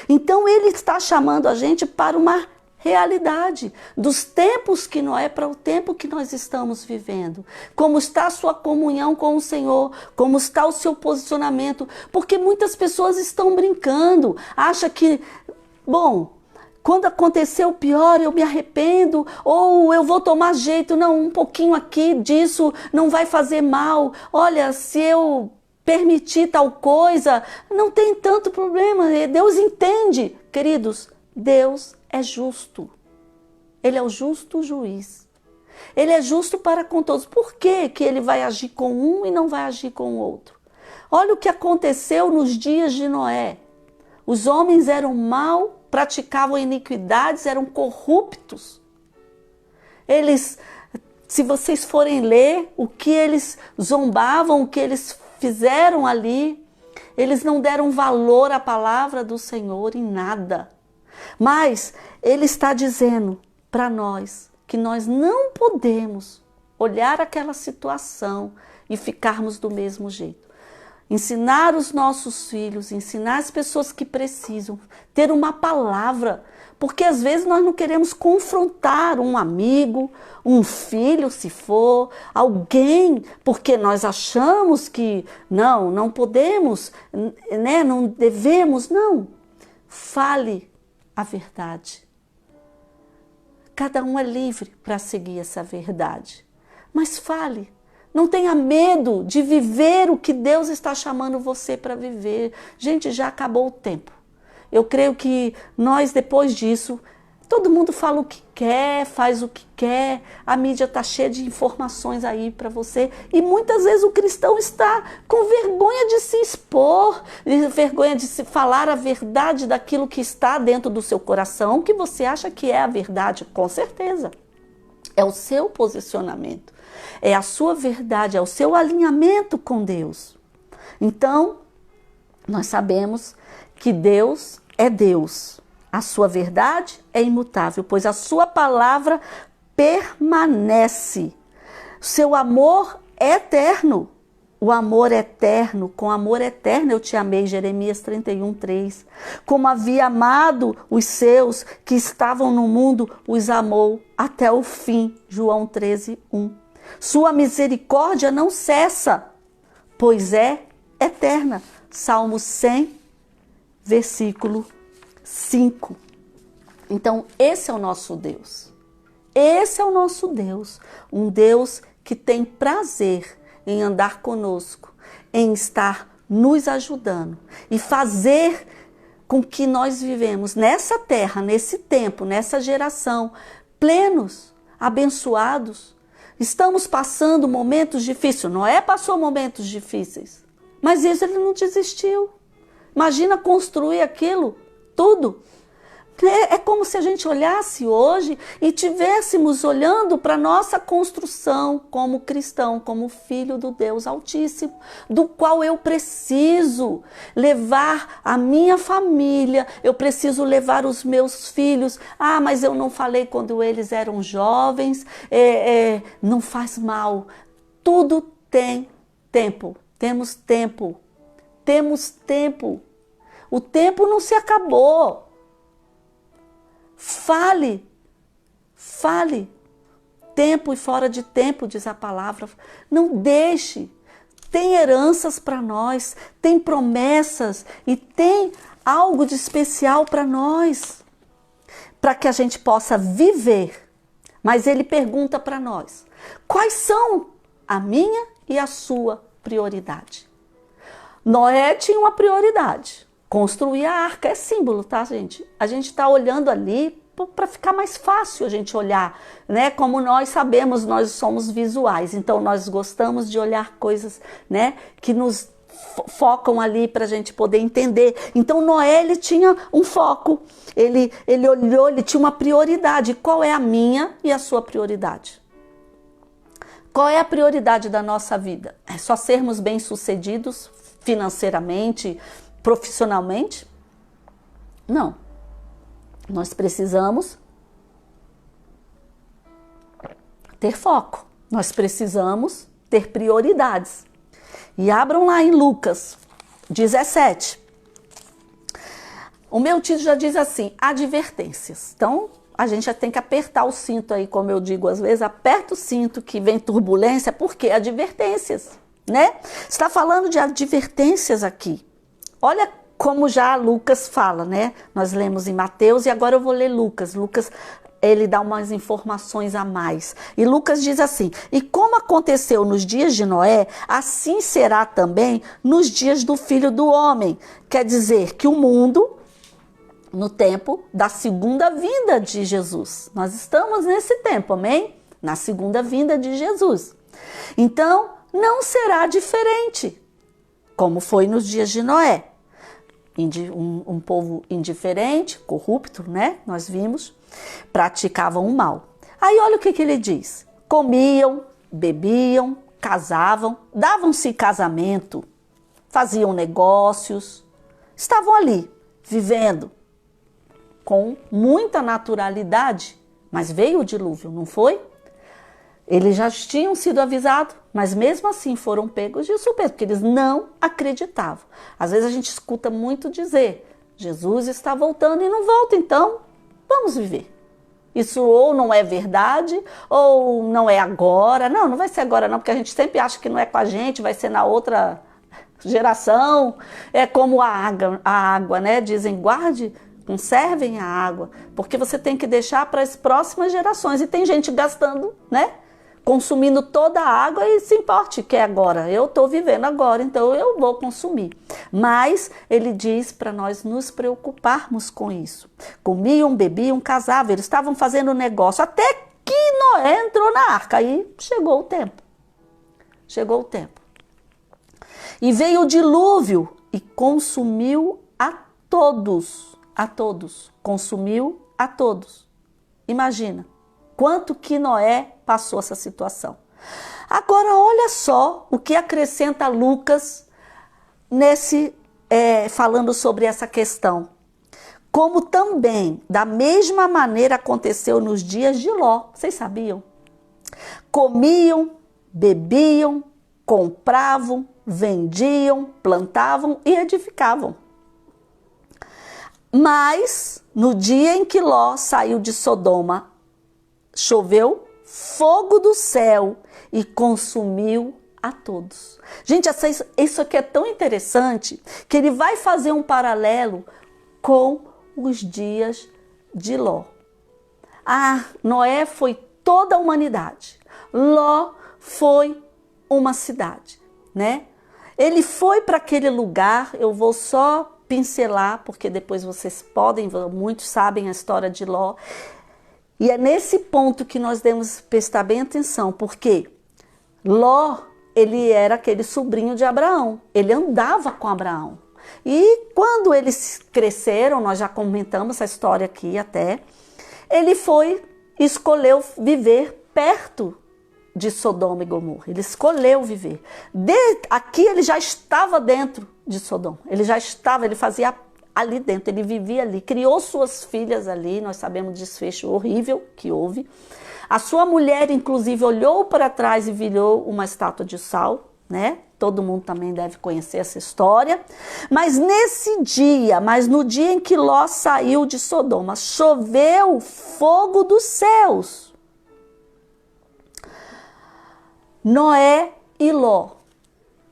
Então ele está chamando a gente para uma realidade dos tempos que não é para o tempo que nós estamos vivendo. Como está a sua comunhão com o Senhor, como está o seu posicionamento, porque muitas pessoas estão brincando, acham que, bom, quando acontecer o pior, eu me arrependo, ou eu vou tomar jeito, não, um pouquinho aqui disso não vai fazer mal. Olha, se eu permitir tal coisa, não tem tanto problema, Deus entende. Queridos, Deus é justo. Ele é o justo juiz. Ele é justo para com todos. Por que que ele vai agir com um e não vai agir com o outro? Olha o que aconteceu nos dias de Noé. Os homens eram maus, praticavam iniquidades, eram corruptos. Eles, se vocês forem ler o que eles zombavam, o que eles fizeram ali, eles não deram valor à palavra do Senhor em nada. Mas ele está dizendo para nós que nós não podemos olhar aquela situação e ficarmos do mesmo jeito. Ensinar os nossos filhos, ensinar as pessoas que precisam, ter uma palavra, porque às vezes nós não queremos confrontar um amigo, um filho, se for, alguém, porque nós achamos que não podemos, né, não devemos, não. Fale a verdade. Cada um é livre para seguir essa verdade, mas fale. Não tenha medo de viver o que Deus está chamando você para viver. Gente, já acabou o tempo. Eu creio que nós, depois disso, todo mundo fala o que quer, faz o que quer. A mídia está cheia de informações aí para você. E muitas vezes o cristão está com vergonha de se expor, vergonha de se falar a verdade daquilo que está dentro do seu coração, que você acha que é a verdade, com certeza. É o seu posicionamento. É a sua verdade, é o seu alinhamento com Deus. Então, nós sabemos que Deus é Deus. A sua verdade é imutável, pois a sua palavra permanece. Seu amor é eterno. O amor eterno, com amor eterno eu te amei, Jeremias 31:3. Como havia amado os seus que estavam no mundo, os amou até o fim, João 13:1. Sua misericórdia não cessa, pois é eterna. Salmo 100, versículo 5. Então, esse é o nosso Deus. Esse é o nosso Deus. Um Deus que tem prazer em andar conosco, em estar nos ajudando e fazer com que nós vivemos nessa terra, nesse tempo, nessa geração, plenos, abençoados. Estamos passando momentos difíceis. Noé passou momentos difíceis, mas isso ele não desistiu. Imagina construir aquilo tudo. É como se a gente olhasse hoje e tivéssemos olhando para a nossa construção como cristão, como filho do Deus Altíssimo, do qual eu preciso levar a minha família, eu preciso levar os meus filhos. Ah, mas eu não falei quando eles eram jovens. Não faz mal. Tudo tem tempo. Temos tempo. Temos tempo. O tempo não se acabou. Fale, tempo e fora de tempo, diz a palavra. Não deixe, tem heranças para nós, tem promessas e tem algo de especial para nós, para que a gente possa viver. Mas ele pergunta para nós, quais são a minha e a sua prioridade? Noé tinha uma prioridade. Construir a arca é símbolo, tá, gente? A gente está olhando ali para ficar mais fácil a gente olhar, né? Como nós sabemos, nós somos visuais, então nós gostamos de olhar coisas, né, que nos focam ali para a gente poder entender. Então Noé, ele tinha um foco, ele olhou, ele tinha uma prioridade. Qual é a minha e a sua prioridade? Qual é a prioridade da nossa vida? É só sermos bem-sucedidos financeiramente, profissionalmente? Não. Nós precisamos ter foco. Nós precisamos ter prioridades. E abram lá em Lucas 17. O meu título já diz assim, advertências. Então, a gente já tem que apertar o cinto aí, como eu digo às vezes, aperta o cinto que vem turbulência, porque advertências, né? Está falando de advertências aqui. Olha como já Lucas fala, né? Nós lemos em Mateus e agora eu vou ler Lucas. Lucas, ele dá umas informações a mais. E Lucas diz assim, e como aconteceu nos dias de Noé, assim será também nos dias do Filho do Homem. Quer dizer que o mundo, no tempo da segunda vinda de Jesus. Nós estamos nesse tempo, amém? Na segunda vinda de Jesus. Então, não será diferente, como foi nos dias de Noé. Um povo indiferente, corrupto, né? Nós vimos, praticavam o mal. Aí olha o que ele diz. Comiam, bebiam, casavam, davam-se casamento, faziam negócios, estavam ali, vivendo com muita naturalidade, mas veio o dilúvio, não foi? Eles já tinham sido avisados, mas mesmo assim foram pegos de surpresa, porque eles não acreditavam. Às vezes a gente escuta muito dizer, Jesus está voltando e não volta, então vamos viver. Isso ou não é verdade, ou não é agora. Não, não vai ser agora não, porque a gente sempre acha que não é com a gente, vai ser na outra geração. É como a água, né? Dizem, guarde, conservem a água, porque você tem que deixar para as próximas gerações. E tem gente gastando, né? Consumindo toda a água e se importe que é agora. Eu estou vivendo agora, então eu vou consumir. Mas ele diz para nós nos preocuparmos com isso. Comiam, bebiam, casavam, eles estavam fazendo negócio até que Noé entrou na arca. Aí chegou o tempo. Chegou o tempo. E veio o dilúvio e consumiu a todos. A todos. Consumiu a todos. Imagina. Quanto que Noé passou essa situação. Agora, olha só o que acrescenta Lucas falando sobre essa questão. Como também, da mesma maneira, aconteceu nos dias de Ló. Vocês sabiam? Comiam, bebiam, compravam, vendiam, plantavam e edificavam. Mas, no dia em que Ló saiu de Sodoma, choveu fogo do céu e consumiu a todos. Gente, isso aqui é tão interessante que ele vai fazer um paralelo com os dias de Ló. Noé foi toda a humanidade. Ló foi uma cidade, né? Ele foi para aquele lugar, eu vou só pincelar, porque depois vocês muitos sabem a história de Ló. E é nesse ponto que nós devemos prestar bem atenção, porque Ló, ele era aquele sobrinho de Abraão, ele andava com Abraão. E quando eles cresceram, nós já comentamos essa história aqui até, ele escolheu viver perto de Sodoma e Gomorra. Ele escolheu viver. Aqui ele já estava dentro de Sodoma. Ele fazia ali dentro, ele vivia ali, criou suas filhas ali, nós sabemos o desfecho horrível que houve. A sua mulher, inclusive, olhou para trás e virou uma estátua de sal, né? Todo mundo também deve conhecer essa história. Mas no dia em que Ló saiu de Sodoma, choveu fogo dos céus. Noé e Ló,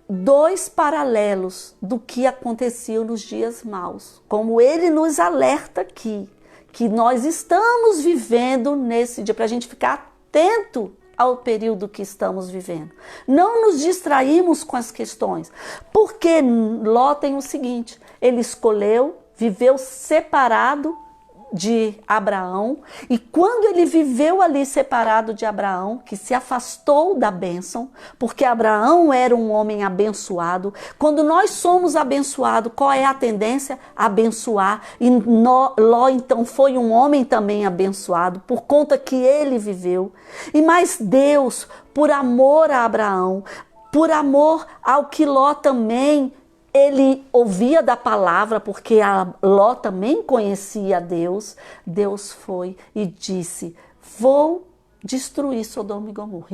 dois paralelos do que aconteceu nos dias maus. Como ele nos alerta aqui, que nós estamos vivendo nesse dia, para a gente ficar atento ao período que estamos vivendo. Não nos distraímos com as questões, porque Ló tem o seguinte, ele viveu separado de Abraão, e quando ele viveu ali separado de Abraão, que se afastou da bênção, porque Abraão era um homem abençoado. Quando nós somos abençoados, qual é a tendência? Abençoar. E Ló então foi um homem também abençoado, por conta que ele viveu. E mais Deus, por amor a Abraão, por amor ao que Ló também ele ouvia da palavra, porque Ló também conhecia Deus. Deus foi e disse, vou destruir Sodoma e Gomorra.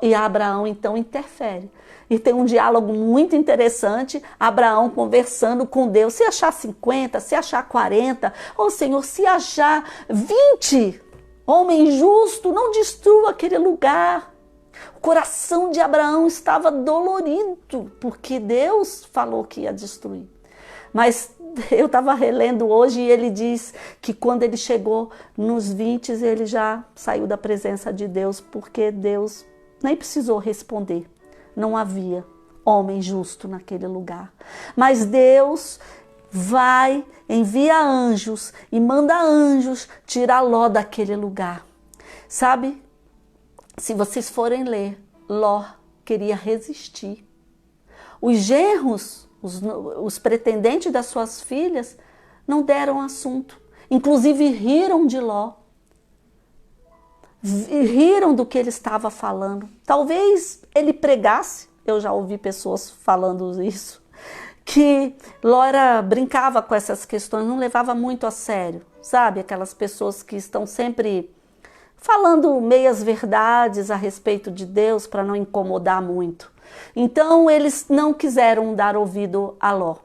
E Abraão então interfere. E tem um diálogo muito interessante, Abraão conversando com Deus, se achar 50, se achar 40, ô Senhor, se achar 20, homem justo, não destrua aquele lugar. O coração de Abraão estava dolorido, porque Deus falou que ia destruir. Mas eu estava relendo hoje e ele diz que quando ele chegou nos 20, ele já saiu da presença de Deus, porque Deus nem precisou responder. Não havia homem justo naquele lugar. Mas Deus envia anjos e manda anjos tirar Ló daquele lugar. Sabe? Se vocês forem ler, Ló queria resistir. Os genros, os pretendentes das suas filhas, não deram assunto. Inclusive riram de Ló. Riram do que ele estava falando. Talvez ele pregasse, eu já ouvi pessoas falando isso, que Ló brincava com essas questões, não levava muito a sério. Sabe, aquelas pessoas que estão sempre falando meias verdades a respeito de Deus para não incomodar muito. Então eles não quiseram dar ouvido a Ló,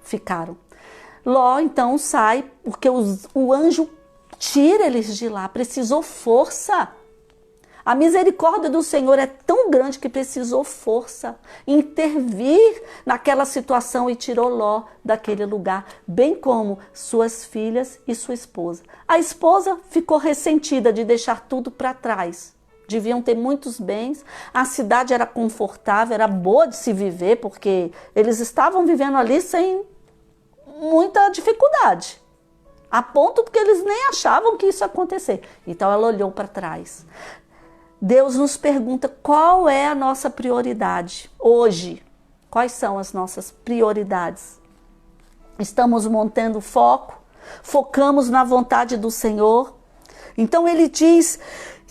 ficaram. Ló então sai, porque o anjo tira eles de lá, precisou força. A misericórdia do Senhor é tão grande que precisou força, intervir naquela situação e tirou Ló daquele lugar, bem como suas filhas e sua esposa. A esposa ficou ressentida de deixar tudo para trás. Deviam ter muitos bens, a cidade era confortável, era boa de se viver, porque eles estavam vivendo ali sem muita dificuldade. A ponto que eles nem achavam que isso ia acontecer. Então ela olhou para trás. Deus nos pergunta qual é a nossa prioridade hoje. Quais são as nossas prioridades? Estamos mantendo foco? Focamos na vontade do Senhor? Então ele diz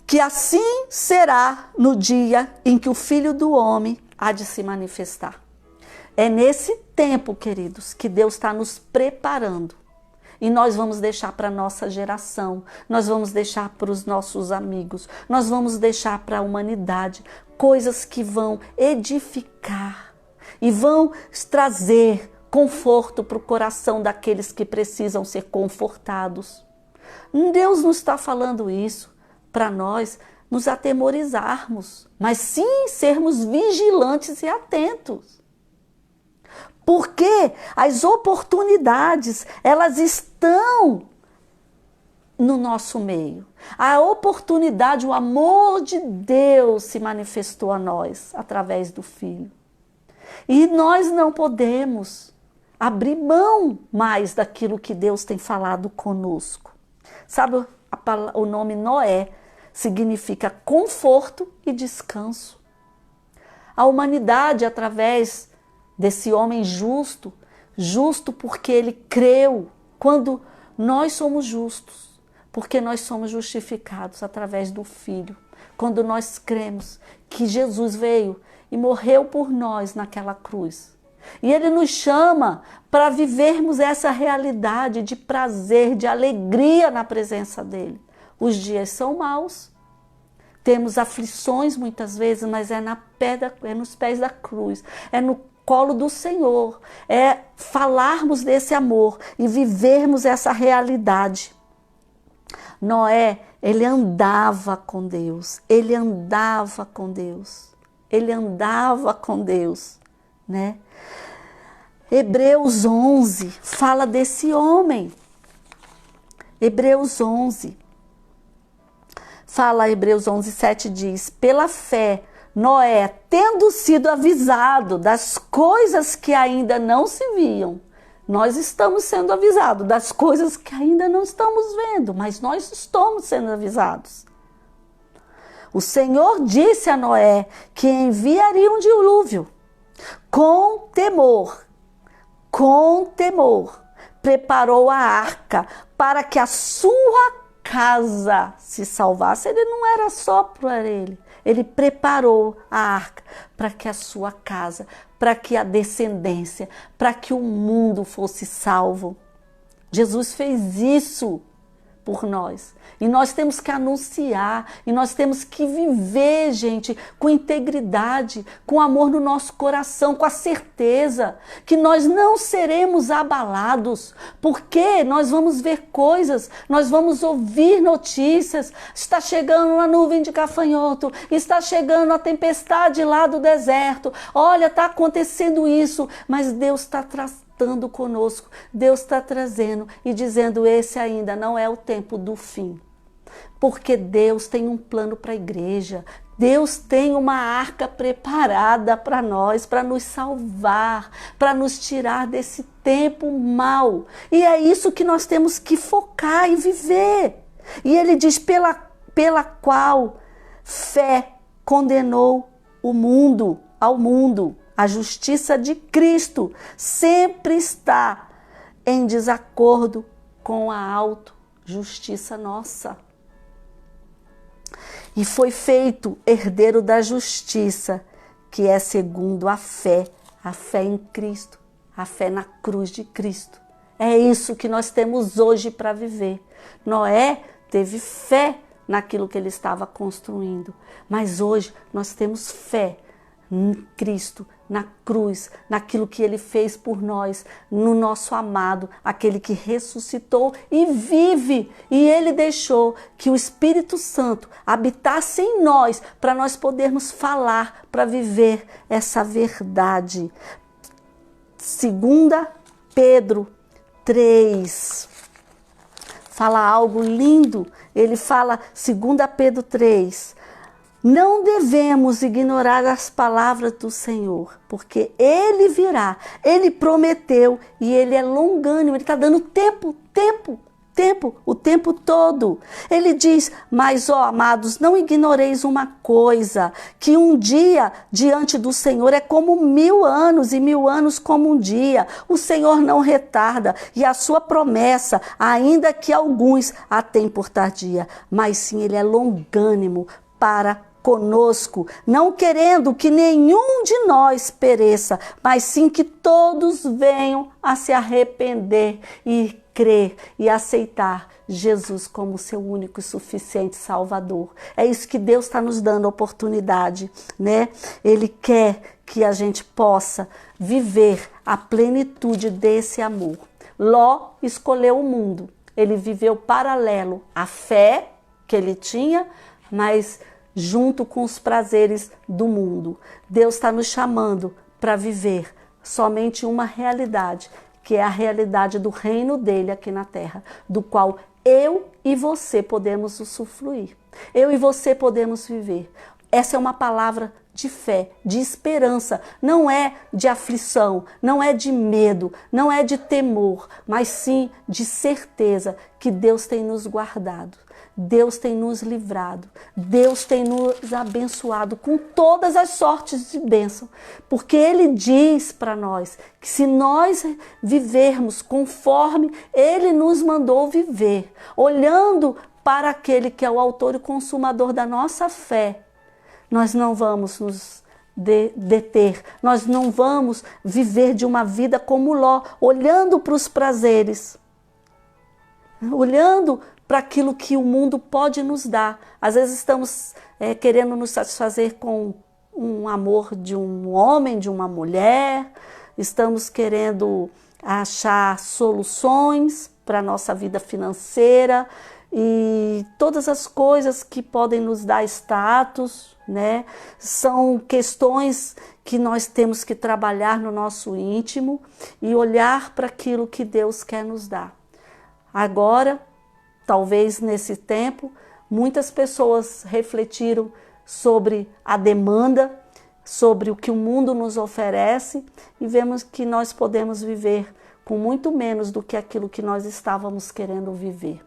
que assim será no dia em que o Filho do Homem há de se manifestar. É nesse tempo, queridos, que Deus está nos preparando. E nós vamos deixar para a nossa geração, nós vamos deixar para os nossos amigos, nós vamos deixar para a humanidade coisas que vão edificar e vão trazer conforto para o coração daqueles que precisam ser confortados. Deus não está falando isso para nós nos atemorizarmos, mas sim sermos vigilantes e atentos. Porque as oportunidades, elas estão no nosso meio. A oportunidade, o amor de Deus se manifestou a nós através do Filho. E nós não podemos abrir mão mais daquilo que Deus tem falado conosco. Sabe, o nome Noé significa conforto e descanso. A humanidade, através desse homem justo, justo porque ele creu. Quando nós somos justos, porque nós somos justificados através do Filho. Quando nós cremos que Jesus veio e morreu por nós naquela cruz. E ele nos chama para vivermos essa realidade de prazer, de alegria na presença dele. Os dias são maus, temos aflições muitas vezes, mas é nos pés da cruz, é no colo do Senhor, é falarmos desse amor e vivermos essa realidade. Noé, ele andava com Deus, ele andava com Deus, ele andava com Deus, né? Hebreus 11 fala desse homem. Hebreus 11 fala, Hebreus 11:7 diz: pela fé, Noé, tendo sido avisado das coisas que ainda não se viam. Nós estamos sendo avisados das coisas que ainda não estamos vendo, mas nós estamos sendo avisados. O Senhor disse a Noé que enviaria um dilúvio. Com temor, preparou a arca para que a sua casa se salvasse. Ele não era só para ele. Ele preparou a arca para que a sua casa, para que a descendência, para que o mundo fosse salvo. Jesus fez isso por nós. E nós temos que anunciar, e nós temos que viver, gente, com integridade, com amor no nosso coração, com a certeza que nós não seremos abalados, porque nós vamos ver coisas, nós vamos ouvir notícias. Está chegando uma nuvem de gafanhoto, está chegando a tempestade lá do deserto, olha, está acontecendo isso, mas Deus está tratando conosco, Deus está trazendo e dizendo: esse ainda não é o tempo do fim, porque Deus tem um plano para a igreja, Deus tem uma arca preparada para nós, para nos salvar, para nos tirar desse tempo mau, e é isso que nós temos que focar e viver. E ele diz: pela qual fé condenou ao mundo. A justiça de Cristo sempre está em desacordo com a auto-justiça nossa. E foi feito herdeiro da justiça, que é segundo a fé em Cristo, a fé na cruz de Cristo. É isso que nós temos hoje para viver. Noé teve fé naquilo que ele estava construindo, mas hoje nós temos fé em Cristo, na cruz, naquilo que ele fez por nós, no nosso amado, aquele que ressuscitou e vive. E ele deixou que o Espírito Santo habitasse em nós, para nós podermos falar, para viver essa verdade. 2 Pedro 3 fala algo lindo. Ele fala, 2 Pedro 3, não devemos ignorar as palavras do Senhor, porque Ele virá, Ele prometeu e Ele é longânimo, Ele está dando tempo, o tempo todo. Ele diz: mas ó amados, não ignoreis uma coisa, que um dia diante do Senhor é como 1000 anos, e 1000 anos como um dia. O Senhor não retarda, e a sua promessa, ainda que alguns a têm por tardia, mas sim Ele é longânimo para conosco, não querendo que nenhum de nós pereça, mas sim que todos venham a se arrepender e crer e aceitar Jesus como seu único e suficiente Salvador. É isso que Deus está nos dando a oportunidade, né? Ele quer que a gente possa viver a plenitude desse amor. Ló escolheu o mundo, ele viveu paralelo à fé que ele tinha, mas junto com os prazeres do mundo. Deus está nos chamando para viver somente uma realidade, que é a realidade do reino dele aqui na terra, do qual eu e você podemos usufruir. Eu e você podemos viver. Essa é uma palavra de fé, de esperança, não é de aflição, não é de medo, não é de temor, mas sim de certeza que Deus tem nos guardado. Deus tem nos livrado, Deus tem nos abençoado com todas as sortes de bênção, porque Ele diz para nós que se nós vivermos conforme Ele nos mandou viver, olhando para aquele que é o autor e consumador da nossa fé, nós não vamos nos deter, nós não vamos viver de uma vida como Ló, olhando para os prazeres, olhando para aquilo que o mundo pode nos dar. Às vezes estamos querendo nos satisfazer com um amor de um homem, de uma mulher, estamos querendo achar soluções para a nossa vida financeira e todas as coisas que podem nos dar status, né? São questões que nós temos que trabalhar no nosso íntimo e olhar para aquilo que Deus quer nos dar. Agora, talvez nesse tempo, muitas pessoas refletiram sobre a demanda, sobre o que o mundo nos oferece e vemos que nós podemos viver com muito menos do que aquilo que nós estávamos querendo viver.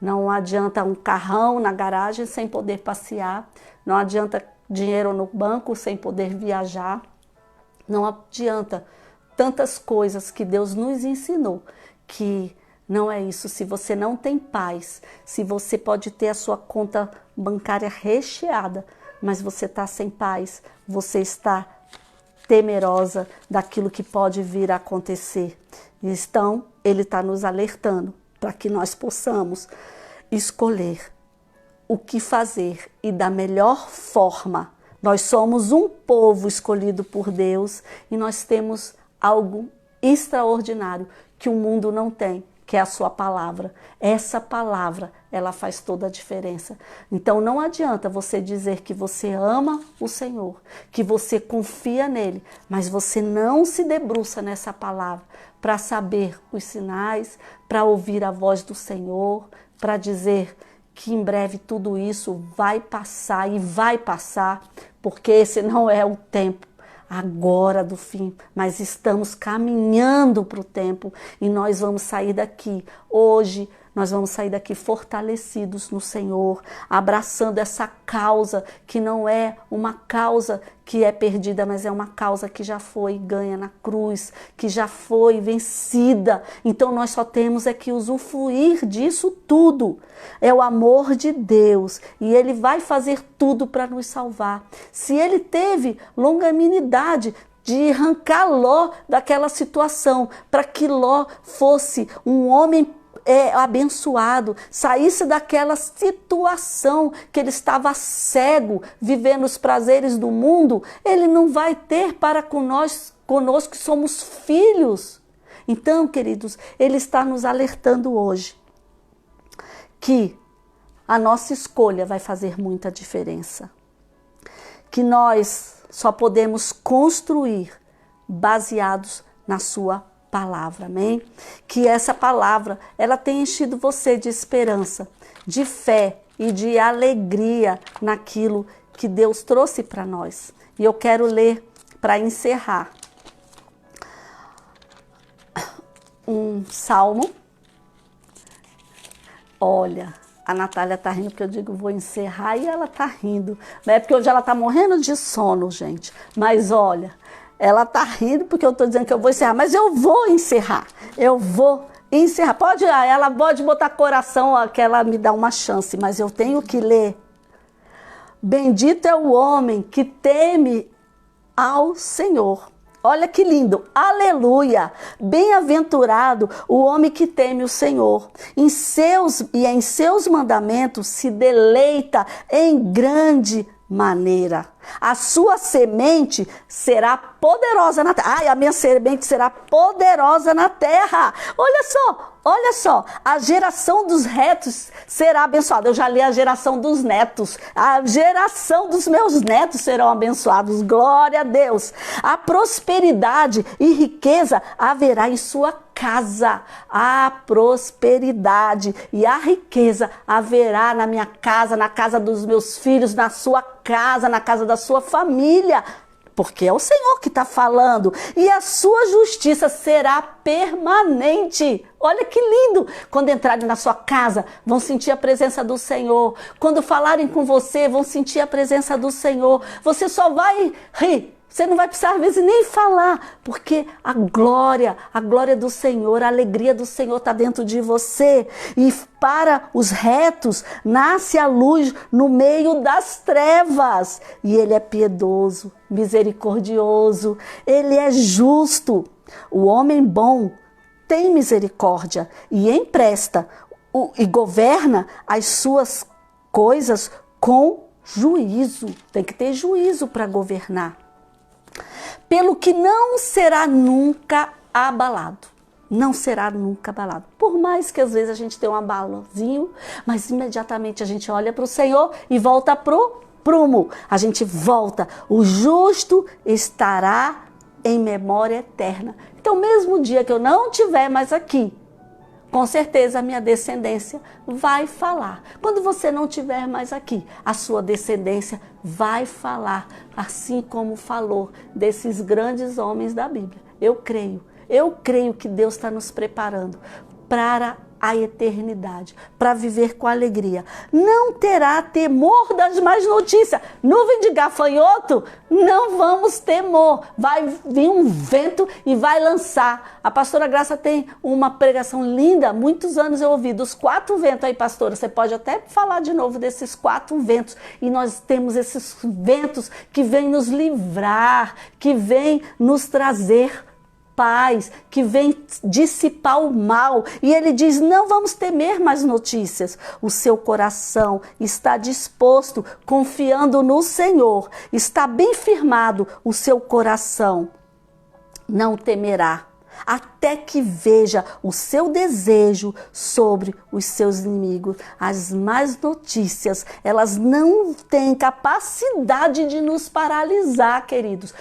Não adianta um carrão na garagem sem poder passear, não adianta dinheiro no banco sem poder viajar, não adianta tantas coisas que Deus nos ensinou que não é isso. Se você não tem paz, se você pode ter a sua conta bancária recheada, mas você está sem paz, você está temerosa daquilo que pode vir a acontecer. Então, Ele está nos alertando para que nós possamos escolher o que fazer e da melhor forma. Nós somos um povo escolhido por Deus e nós temos algo extraordinário que o mundo não tem, que é a sua palavra. Essa palavra, ela faz toda a diferença. Então não adianta você dizer que você ama o Senhor, que você confia nele, mas você não se debruça nessa palavra para saber os sinais, para ouvir a voz do Senhor, para dizer que em breve tudo isso vai passar e vai passar, porque esse não é o tempo agora do fim, mas estamos caminhando para o tempo e nós vamos sair daqui hoje, nós vamos sair daqui fortalecidos no Senhor, abraçando essa causa que não é uma causa que é perdida, mas é uma causa que já foi ganha na cruz, que já foi vencida. Então nós só temos é que usufruir disso tudo. É o amor de Deus e Ele vai fazer tudo para nos salvar. Se Ele teve longanimidade de arrancar Ló daquela situação, para que Ló fosse um homem abençoado, saísse daquela situação que ele estava cego, vivendo os prazeres do mundo, Ele não vai ter para conosco que somos filhos. Então, queridos, Ele está nos alertando hoje que a nossa escolha vai fazer muita diferença, que nós só podemos construir baseados na sua palavra, amém? Que essa palavra, ela tem enchido você de esperança, de fé e de alegria naquilo que Deus trouxe para nós. E eu quero ler, para encerrar, um salmo. Olha, a Natália tá rindo porque eu digo vou encerrar e ela tá rindo. Não é porque hoje ela tá morrendo de sono, gente. Mas olha, ela tá rindo porque eu tô dizendo que eu vou encerrar, mas eu vou encerrar. Eu vou encerrar. Ela pode botar coração, que ela me dá uma chance, mas eu tenho que ler. Bendito é o homem que teme ao Senhor. Olha que lindo, aleluia, bem-aventurado o homem que teme o Senhor, em seus mandamentos se deleita em grande maneira. A sua semente será poderosa na terra. Ai, a minha semente será poderosa na terra. Olha só, a geração dos retos será abençoada. Eu já li a geração dos netos. A geração dos meus netos serão abençoados. Glória a Deus. A prosperidade e riqueza haverá em sua casa. A prosperidade e a riqueza haverá na minha casa, na casa dos meus filhos, na sua casa, na casa da sua família. porque é o Senhor que está falando, e a sua justiça será permanente. Olha que lindo! Quando entrarem na sua casa, vão sentir a presença do Senhor. Quando falarem com você, vão sentir a presença do Senhor. Você só vai rir. Você não vai precisar, às vezes, nem falar, porque a glória do Senhor, a alegria do Senhor está dentro de você. E para os retos, nasce a luz no meio das trevas. E Ele é piedoso, misericordioso, Ele é justo. O homem bom tem misericórdia e empresta e governa as suas coisas com juízo. Tem que ter juízo para governar. Pelo que não será nunca abalado. Não será nunca abalado. Por mais que às vezes a gente tenha um abalozinho, mas imediatamente a gente olha para o Senhor e volta pro prumo. A gente volta. O justo estará em memória eterna. Então, mesmo dia que eu não estiver mais aqui, com certeza a minha descendência vai falar. Quando você não estiver mais aqui, a sua descendência vai falar, assim como falou desses grandes homens da Bíblia. Eu creio que Deus está nos preparando para a eternidade, para viver com alegria. Não terá temor das más notícias. Nuvem de gafanhoto, não vamos temor. Vai vir um vento e vai lançar. A pastora Graça tem uma pregação linda, muitos anos eu ouvi, dos 4 ventos aí, pastora. Você pode até falar de novo desses 4 ventos. E nós temos esses ventos que vêm nos livrar, que vêm nos trazer paz, que vem dissipar o mal. E ele diz, não vamos temer mais notícias. O seu coração está disposto, confiando no Senhor. Está bem firmado o seu coração. Não temerá, até que veja o seu desejo sobre os seus inimigos. As más notícias, elas não têm capacidade de nos paralisar, queridos.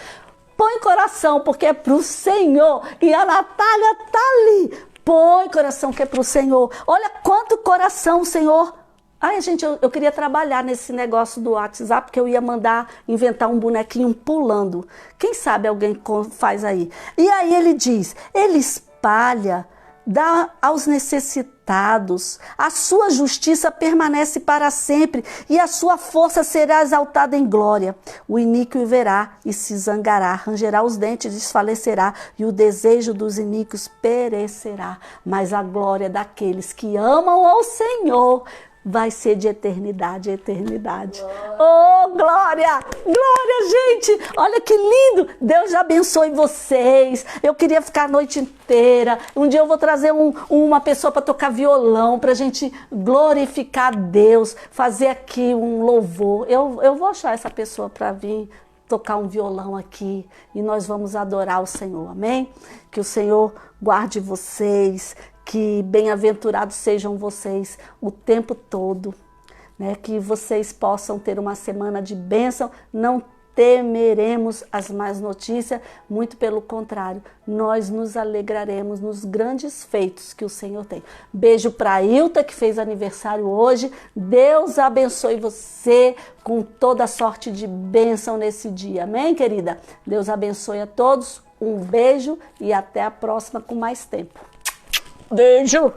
Põe coração, porque é para o Senhor. E a Natália está ali. Põe coração, que é para o Senhor. Olha quanto coração, Senhor. Ai, gente, eu queria trabalhar nesse negócio do WhatsApp, porque eu ia mandar inventar um bonequinho pulando. Quem sabe alguém faz aí. E aí ele diz, ele espalha, dá aos necessitados, a sua justiça permanece para sempre e a sua força será exaltada em glória. O iníquo verá e se zangará, rangerá os dentes, desfalecerá e o desejo dos iníquos perecerá. Mas a glória daqueles que amam ao Senhor vai ser de eternidade a eternidade. Oh, glória! Glória, gente! Olha que lindo! Deus abençoe vocês. Eu queria ficar a noite inteira. Um dia eu vou trazer uma pessoa para tocar violão, para a gente glorificar Deus, fazer aqui um louvor. Eu vou achar essa pessoa para vir tocar um violão aqui e nós vamos adorar o Senhor, amém? Que o Senhor guarde vocês, que bem-aventurados sejam vocês o tempo todo, né? Que vocês possam ter uma semana de bênção, não temeremos as más notícias, muito pelo contrário, nós nos alegraremos nos grandes feitos que o Senhor tem. Beijo para a Ilta, que fez aniversário hoje. Deus abençoe você com toda sorte de bênção nesse dia, amém, querida? Deus abençoe a todos, um beijo e até a próxima com mais tempo. Beijo!